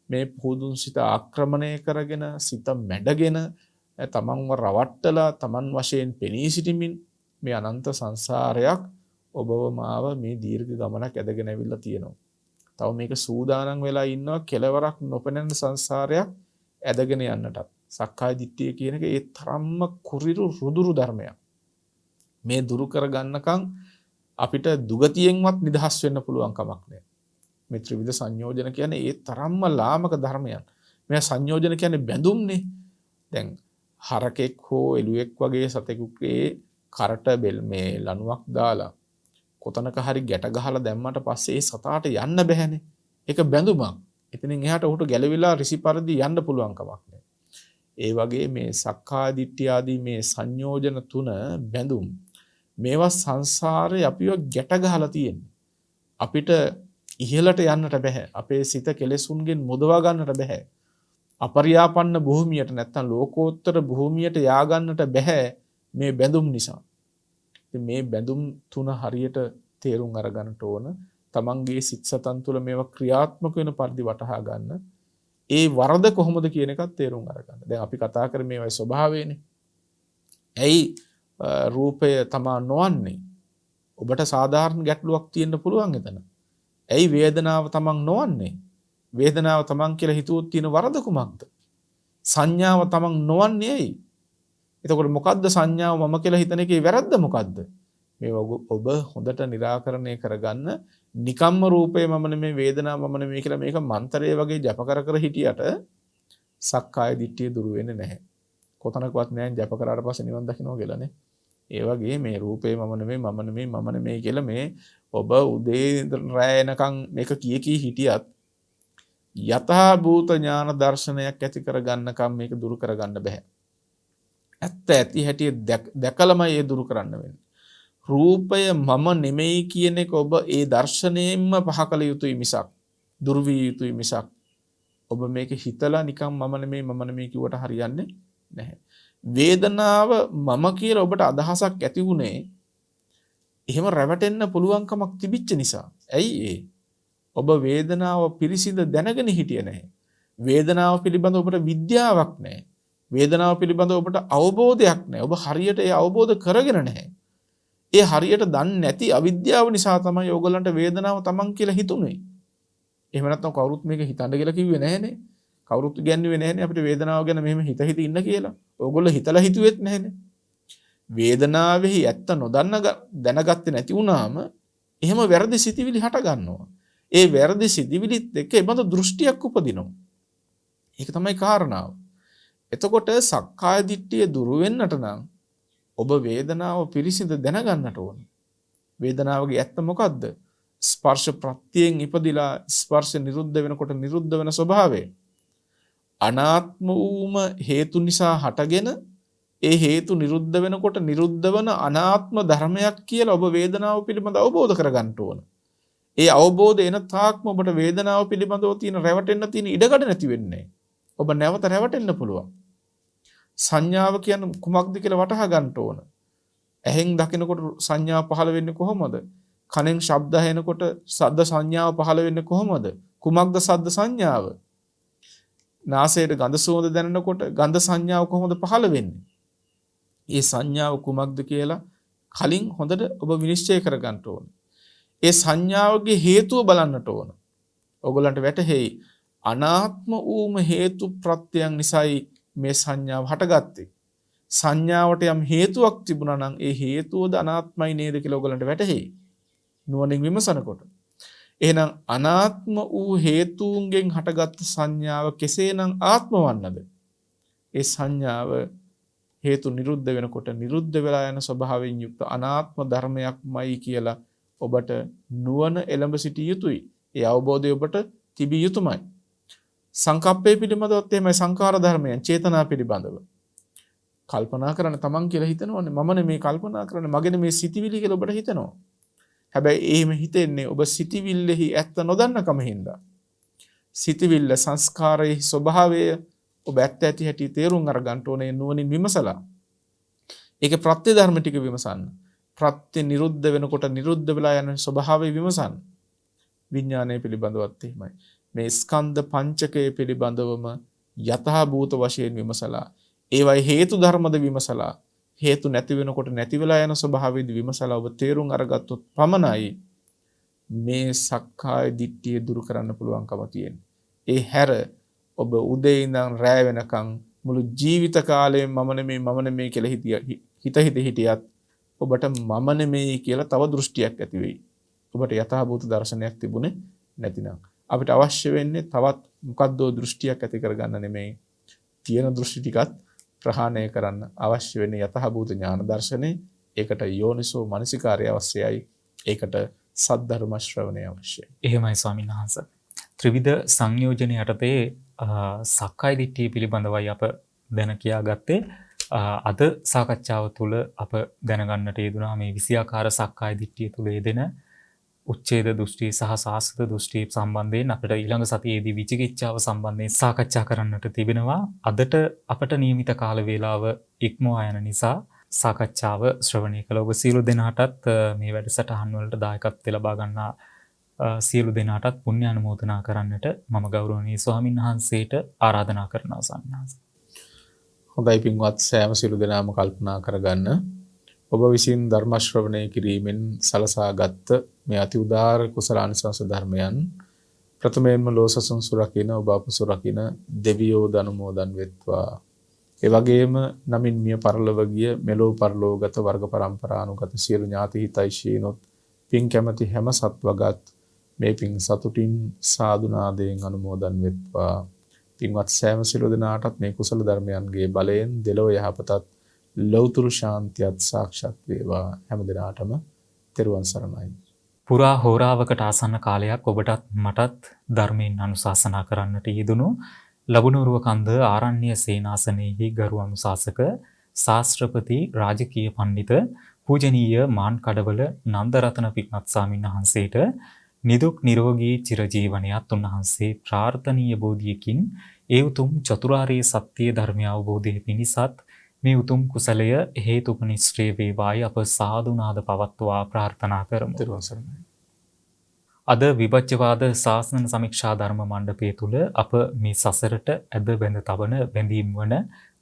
මේ පුදුන් සිත ආක්‍රමණය කරගෙන සිත මැඩගෙන තමන්ව රවට්ටලා තමන් වශයෙන් පෙනී සිටිමින් මේ අනන්ත සංසාරයක් ඔබව මාව මේ දීර්ඝ ගමනක් ඇදගෙන ඇවිල්ලා තියෙනවා. තව මේක සූදානම් වෙලා ඉන්නවා කෙලවරක් නොපෙනෙන සංසාරයක් ඇදගෙන යන්නට. සක්කාය දිට්ඨිය කියන එක ඒ තරම්ම කුරිරු රුදුරු ධර්මයක්. මේ දුරු කර ගන්නකම් අපිට දුගතියෙන්වත් නිදහස් වෙන්න පුළුවන් කමක් නැහැ. මේ ත්‍රිවිධ සංයෝජන කියන්නේ ඒ තරම්ම ලාමක ධර්මයක්. මේ සංයෝජන කියන්නේ බැඳුම්නේ. දැන් හරකෙක් හෝ එළුවෙක් වගේ සතෙකුගේ කරට බෙල් මේ ලණුවක් දාලා කොතනක හරි ගැට ගහලා දැම්මට පස්සේ ඒ සතාට යන්න බැහැනේ. ඒක බැඳුමක්. එතනින් එහාට උහුට ගැලවිලා ඍසි පරිදි යන්න පුළුවන් කමක් නැහැ. ඒ වගේ මේ සක්කාය දිට්ඨිය ආදී මේ සංයෝජන තුන බැඳුම් මේවා සංසාරේ අපිව ගැට ගහලා තියෙන්නේ. අපිට ඉහළට යන්නට බෑ. අපේ සිත කෙලෙසුන්ගෙන් මුදවා ගන්නට බෑ. අපරියාපන්න භූමියට නැත්තම් ලෝකෝත්තර භූමියට යා ගන්නට බෑ මේ බැඳුම් නිසා. ඉතින් මේ බැඳුම් තුන හරියට තේරුම් අරගන්නට ඕන. තමන්ගේ සිත් සතන් තුළ මේවා ක්‍රියාත්මක වෙන පරිදි වටහා ගන්න. ඒ වරද කොහොමද කියන එකත් තේරුම් අරගන්න. දැන් අපි කතා කරන්නේ මේවයි ස්වභාවයනේ. ඇයි රූපය තමා නොවන්නේ? ඔබට සාධාරණ ගැටලුවක් තියෙන්න පුළුවන් එතන. ඇයි වේදනාව තමන් නොවන්නේ? වේදනාව තමන් කියලා හිතුවොත් තියෙන වරද කුමක්ද? සංඥාව තමන් නොවන්නේ ඇයි? එතකොට මොකද්ද සංඥාව මම කියලා හිතන එකේ වැරද්ද මොකද්ද? මේ ඔබ හොඳට निराකරණය කරගන්න. නිකම්ම රූපය මම නෙමෙයි වේදනාව මම නෙමෙයි කියලා මේක මන්තරය වගේ ජප කර හිටියට සක්කාය දිට්ඨිය දුරු වෙන්නේ නැහැ. කොතනකවත් නෑ ජප කරාට පස්සේ නිවන් දකින්නවා කියලානේ. ඒ වගේ මේ රූපේ මම නෙමෙයි කියලා මේ ඔබ උදේ රැ එනකන් මේක කී හිටියත් යථා භූත ඥාන දර්ශනයක් ඇති කරගන්නකම් මේක දුරු කරගන්න බෑ. ඇත්ත ඇති හැටි දැකලමයි ඒ දුරු කරන්න වෙන්නේ. රූපය මම නෙමෙයි කියන එක ඔබ ඒ දර්ශනයෙන්ම පහ කළ යුතුයි මිසක් දුරු විය යුතුයි මිසක් ඔබ මේක හිතලා නිකන් මම නෙමෙයි කිව්වට හරියන්නේ නැහැ. වේදනාව මම කියලා ඔබට අදහසක් ඇති වුණේ එහෙම රැවටෙන්න පුළුවන්කමක් තිබිච්ච නිසා. ඇයි ඒ? ඔබ වේදනාව පිරිසිඳ දැනගෙන හිටියේ නැහැ. වේදනාව පිළිබඳව ඔබට විද්‍යාවක් නැහැ. වේදනාව පිළිබඳව ඔබට අවබෝධයක් නැහැ. ඔබ හරියට ඒ අවබෝධ කරගෙන නැහැ. ඒ හරියට දන්නේ නැති අවිද්‍යාව නිසා තමයි ඔයගොල්ලන්ට වේදනාව තමන් කියලා හිතුනේ. එහෙම නැත්නම් කවුරුත් මේක හිතන්න කියලා කිව්වේ නැහනේ. කවුරුත් කියන්නේ නැහනේ අපිට වේදනාව ගැන මෙහෙම හිත ඉන්න කියලා. ඔයගොල්ලෝ හිතලා හිතුවෙත් නැහනේ. වේදනාවෙහි ඇත්ත නොදන්න දැනගත්තේ නැති වුණාම එහෙම වැරදි සිතිවිලි හට ගන්නවා. ඒ වැරදි සිතිවිලිත් එක්ක ඒ බඳු දෘෂ්ටියක් උපදිනවා. ඒක තමයි කාරණාව. එතකොට සක්කාය දිට්ඨිය දුරු වෙන්නට නම් ඔබ වේදනාව පිරිසිඳ දැනගන්නට ඕන. වේදනාවගේ ඇත්ත මොකද්ද? ස්පර්ශ ප්‍රත්‍යයෙන් ඉපදිලා ස්පර්ශ නිරුද්ධ වෙනකොට නිරුද්ධ වෙන ස්වභාවය. අනාත්ම වූම හේතු නිසා හටගෙන ඒ හේතු නිරුද්ධ වෙනකොට නිරුද්ධ වන අනාත්ම ධර්මයක් කියලා ඔබ වේදනාව පිළිබඳ අවබෝධ කරගන්න ඕන. ඒ අවබෝධය එන තාක්ම ඔබට වේදනාව පිළිබඳව තියෙන රැවටෙන්න තියෙන ඉඩකඩ නැති වෙන්නේ. ඔබ නැවත රැවටෙන්න පුළුවන්. සංඥාව කියන්නේ කුමක්ද කියලා වටහා ගන්න ඕන. ඇහෙන් දකිනකොට සංඥා පහළ වෙන්නේ කොහොමද? කනෙන් ශබ්ද ඇහෙනකොට ශබ්ද සංඥාව පහළ වෙන්නේ කොහොමද? කුමක්ද ශබ්ද සංඥාව? නාසයට ගඳ සුවඳ දැනෙනකොට ගඳ සංඥාව කොහොමද පහළ වෙන්නේ? ඒ සංඥාව කුමක්ද කියලා කලින් හොඳට ඔබ විනිශ්චය කරගන්න ඕන. ඒ සංඥාවගේ හේතුව බලන්නට ඕන. ඔයගොල්ලන්ට වැටහෙයි අනාත්ම වූම හේතු ප්‍රත්‍යයන් නිසායි මේ සංඥාව හටගත්තේ. සංඥාවට යම් හේතුවක් තිබුණා නම් ඒ හේතුවද අනාත්මයි නේද කියලා ඔයගොල්ලන්ට වැටහෙයි. නුවණින් විමසනකොට. එහෙනම් අනාත්ම වූ හේතුන්ගෙන් හටගත් සංඥාව කෙසේනම් ආත්ම වන්නද? ඒ සංඥාව හේතු නිරුද්ධ වෙනකොට නිරුද්ධ වෙලා යන ස්වභාවයෙන් යුක්ත අනාත්ම ධර්මයක්මයි කියලා ඔබට නුවණ එළඹ සිටිය යුතුයි. ඒ අවබෝධය ඔබට තිබිය යුතුමයි. සංකප්පේ පිළිබඳවත් එහෙමයි සංකාර ධර්මයන් චේතනා පිළිබඳව. කල්පනා කරන තමන් කියලා හිතනවනේ මම නෙමේ කල්පනා කරන්නේ මගේ නෙමේ සිතිවිලි කියලා ඔබට හිතනවා. හැබැයි එහෙම හිතෙන්නේ ඔබ සිතිවිල්ලෙහි ඇත්ත නොදන්නකම හින්දා. සිතිවිල්ල සංස්කාරයේ ස්වභාවය ඔබ ඇත්ත ඇති හැටි තේරුම් අරගන්න ඕනේ නුවණින් විමසලා. ඒකේ ප්‍රත්‍ය ධර්ම ටික විමසන්න. ප්‍රත්‍ය නිරුද්ධ වෙනකොට නිරුද්ධ වෙලා යන ස්වභාවය විමසන්න. විඥානය පිළිබඳවත් එහෙමයි. මේ ස්කන්ධ පංචකය පිළිබඳවම යථා භූත වශයෙන් විමසලා ඒවයි හේතු ධර්මද විමසලා හේතු නැති වෙනකොට නැති වෙලා යන ස්වභාවයේදී විමසලා ඔබ තේරුම් අරගත්තොත් පමණයි මේ සක්කාය දිට්ඨිය දුරු කරන්න පුළුවන්කම තියෙන්නේ. ඒ හැර ඔබ උදේ ඉඳන් රැය වෙනකන් මුළු ජීවිත කාලයම මම නෙමෙයි කියලා හිතියත් ඔබට මම නෙමෙයි කියලා තව දෘෂ්ටියක් ඇති වෙයි. ඔබට යථාභූත දර්ශනයක් තිබුණේ නැතිනම් අපිට අවශ්‍ය වෙන්නේ තවත් මොකද්ද දෘෂ්ටියක් ඇති කරගන්න නෙමෙයි. තියෙන දෘෂ්ටි ටිකත් ප්‍රහාණය කරන්න අවශ්‍ය වෙන්නේ යථාභූත ඥාන දර්ශනේ. ඒකට යෝනිසෝ මනසිකාර්ය අවශ්‍යයි. ඒකට සද්ධර්ම ශ්‍රවණය අවශ්‍යයි. එහෙමයි ස්වාමීන් වහන්සේ. ත්‍රිවිධ සංයෝජන යටතේ සක්කාය දිට්ඨිය පිළිබඳවයි අප දැන කියාගත්තේ. අද සාකච්ඡාව තුළ අප දැනගන්නට යෙදුනා මේ 20 ආකාර සක්කාය දිට්ඨිය තුළ යෙදෙන උච්ඡේද දෘෂ්ටි සහ සාස්ත්‍ව දෘෂ්ටි සම්බන්ධයෙන් අපිට ඊළඟ සතියේදී විචිකිච්ඡාව සම්බන්ධයෙන් සාකච්ඡා කරන්නට තිබෙනවා. අදට අපට නියමිත කාල වේලාව ඉක්මවා යන නිසා සාකච්ඡාව ශ්‍රවණය කළ ඔබ සියලු දෙනාටත් මේ වැඩසටහන් වලට දායකත්වය ලබා ගන්නා සියලු දෙනාටත් පුණ්‍ය අනුමෝදනා කරන්නට මම ගෞරවනීය ස්වාමීන් වහන්සේට ආරාධනා කරනවා සම්මාස. හොඳයි පින්වත් සෑම සියලු දෙනාම කල්පනා කරගන්න ඔබ විසින් ධර්ම ශ්‍රවණය කිරීමෙන් සලසාගත් මේ අති උදාර කුසලානිසංස ධර්මයන් ප්‍රථමයෙන්ම ලෝසසුන් සුරකින ඔබ අප සුරකින දෙවියෝ දනුමෝදන් වෙත්වා. ඒ වගේම නමින් මිය පරලොව ගිය මෙලෝ පරලෝගත වර්ග පරම්පරානුගත සියලු ඥාති හිතයිශීනොත් පින් කැමැති හැම සත්වගත් මේ පින් සතුටින් සාදු නාදයෙන් අනුමෝදන් වෙත්වා. පින්වත් සෑම සියලු දෙනාටත් මේ කුසල ධර්මයන්ගේ බලයෙන් දෙලොව යහපතත් ලෞතුරු ශාන්තියත් සාක්ෂාත් වේවා. හැම දිනාටම තෙරුවන් සරණයි. පුරා හෝරාවකට ආසන්න කාලයක් ඔබටත් මටත් ධර්මයෙන් අනුශාසනා කරන්නට යෙදුණු ලබුණුරුව කන්ද ආරණ්‍ය සේනාසනයේහි ගරු අනුශාසක ශාස්ත්‍රපති රාජකීය පඬිත පූජනීය මාන් කඩවල නන්දරතන පිටනත් ස්වාමීන් වහන්සේට නිදුක් නිරෝගී චිරජීවනයත් උන්වහන්සේ ප්‍රාර්ථනීය බෝධියකින් ඒ උතුම් චතුරාර්ය සත්‍ය ධර්මය අවබෝධයේ පිණිසත් මේ උතුම් කුසලය හේතුපනිශ්‍රේ වේවායි අප සාදුනාද පවත්වා ප්‍රාර්ථනා කරමු. අද විභජ්‍යවාද ශාසන සමීක්ෂා ධර්ම මණ්ඩපය තුල අප මේ සසරට ඇද බැඳ තබන බැඳීම් වන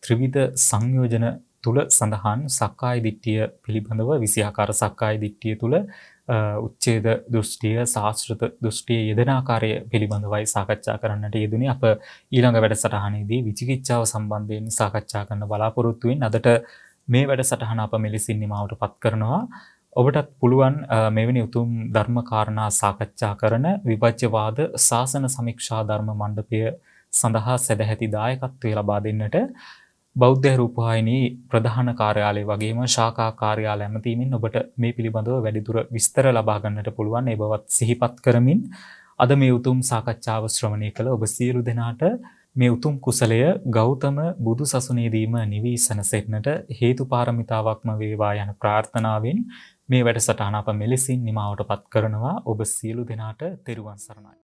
ත්‍රිවිධ සංයෝජන තුල සඳහන් සක්කාය දිට්ඨිය පිළිබඳව 20 ආකාර සක්කාය දිට්ඨිය තුල උච්ඡේද දෘෂ්ටිය සාස්ත්‍රිත දෘෂ්ටිය යෙදෙන ආකාරය පිළිබඳවයි සාකච්ඡා කරන්නට යෙදුනේ. අප ඊළඟ වැඩසටහනේදී විචිකිච්ඡාව සම්බන්ධයෙන් සාකච්ඡා කරන්න බලාපොරොත්තු වෙන අදට මේ වැඩසටහන අප මෙලෙසින් නිමවටපත් කරනවා. ඔබටත් පුළුවන් මෙවැනි උතුම් ධර්ම කාරණා සාකච්ඡා කරන විභජ්‍යවාද ශාසන සමීක්ෂා ධර්ම මණ්ඩපය සඳහා සදැහැති දායකත්වය ලබා දෙන්නට බෞද්ධ රූපවාහිනී ප්‍රධාන කාර්යාලය වගේම ශාඛා කාර්යාල ඇමතීමෙන් ඔබට මේ පිළිබඳව වැඩිදුර විස්තර ලබා ගන්නට පුළුවන්. ඒ බවත් සිහිපත් කරමින් අද මේ උතුම් සාකච්ඡාව ශ්‍රවණය කළ ඔබ සියලු දෙනාට මේ උතුම් කුසලය ගෞතම බුදු සසුනේදීම නිවී සැනසෙන්නට හේතු පාරමිතාවක්ම වේවා යන ප්‍රාර්ථනාවෙන් මේ වැඩසටහන අප මෙලෙසින් නිමාවටපත් කරනවා. ඔබ සියලු දෙනාට තෙරුවන් සරණයි.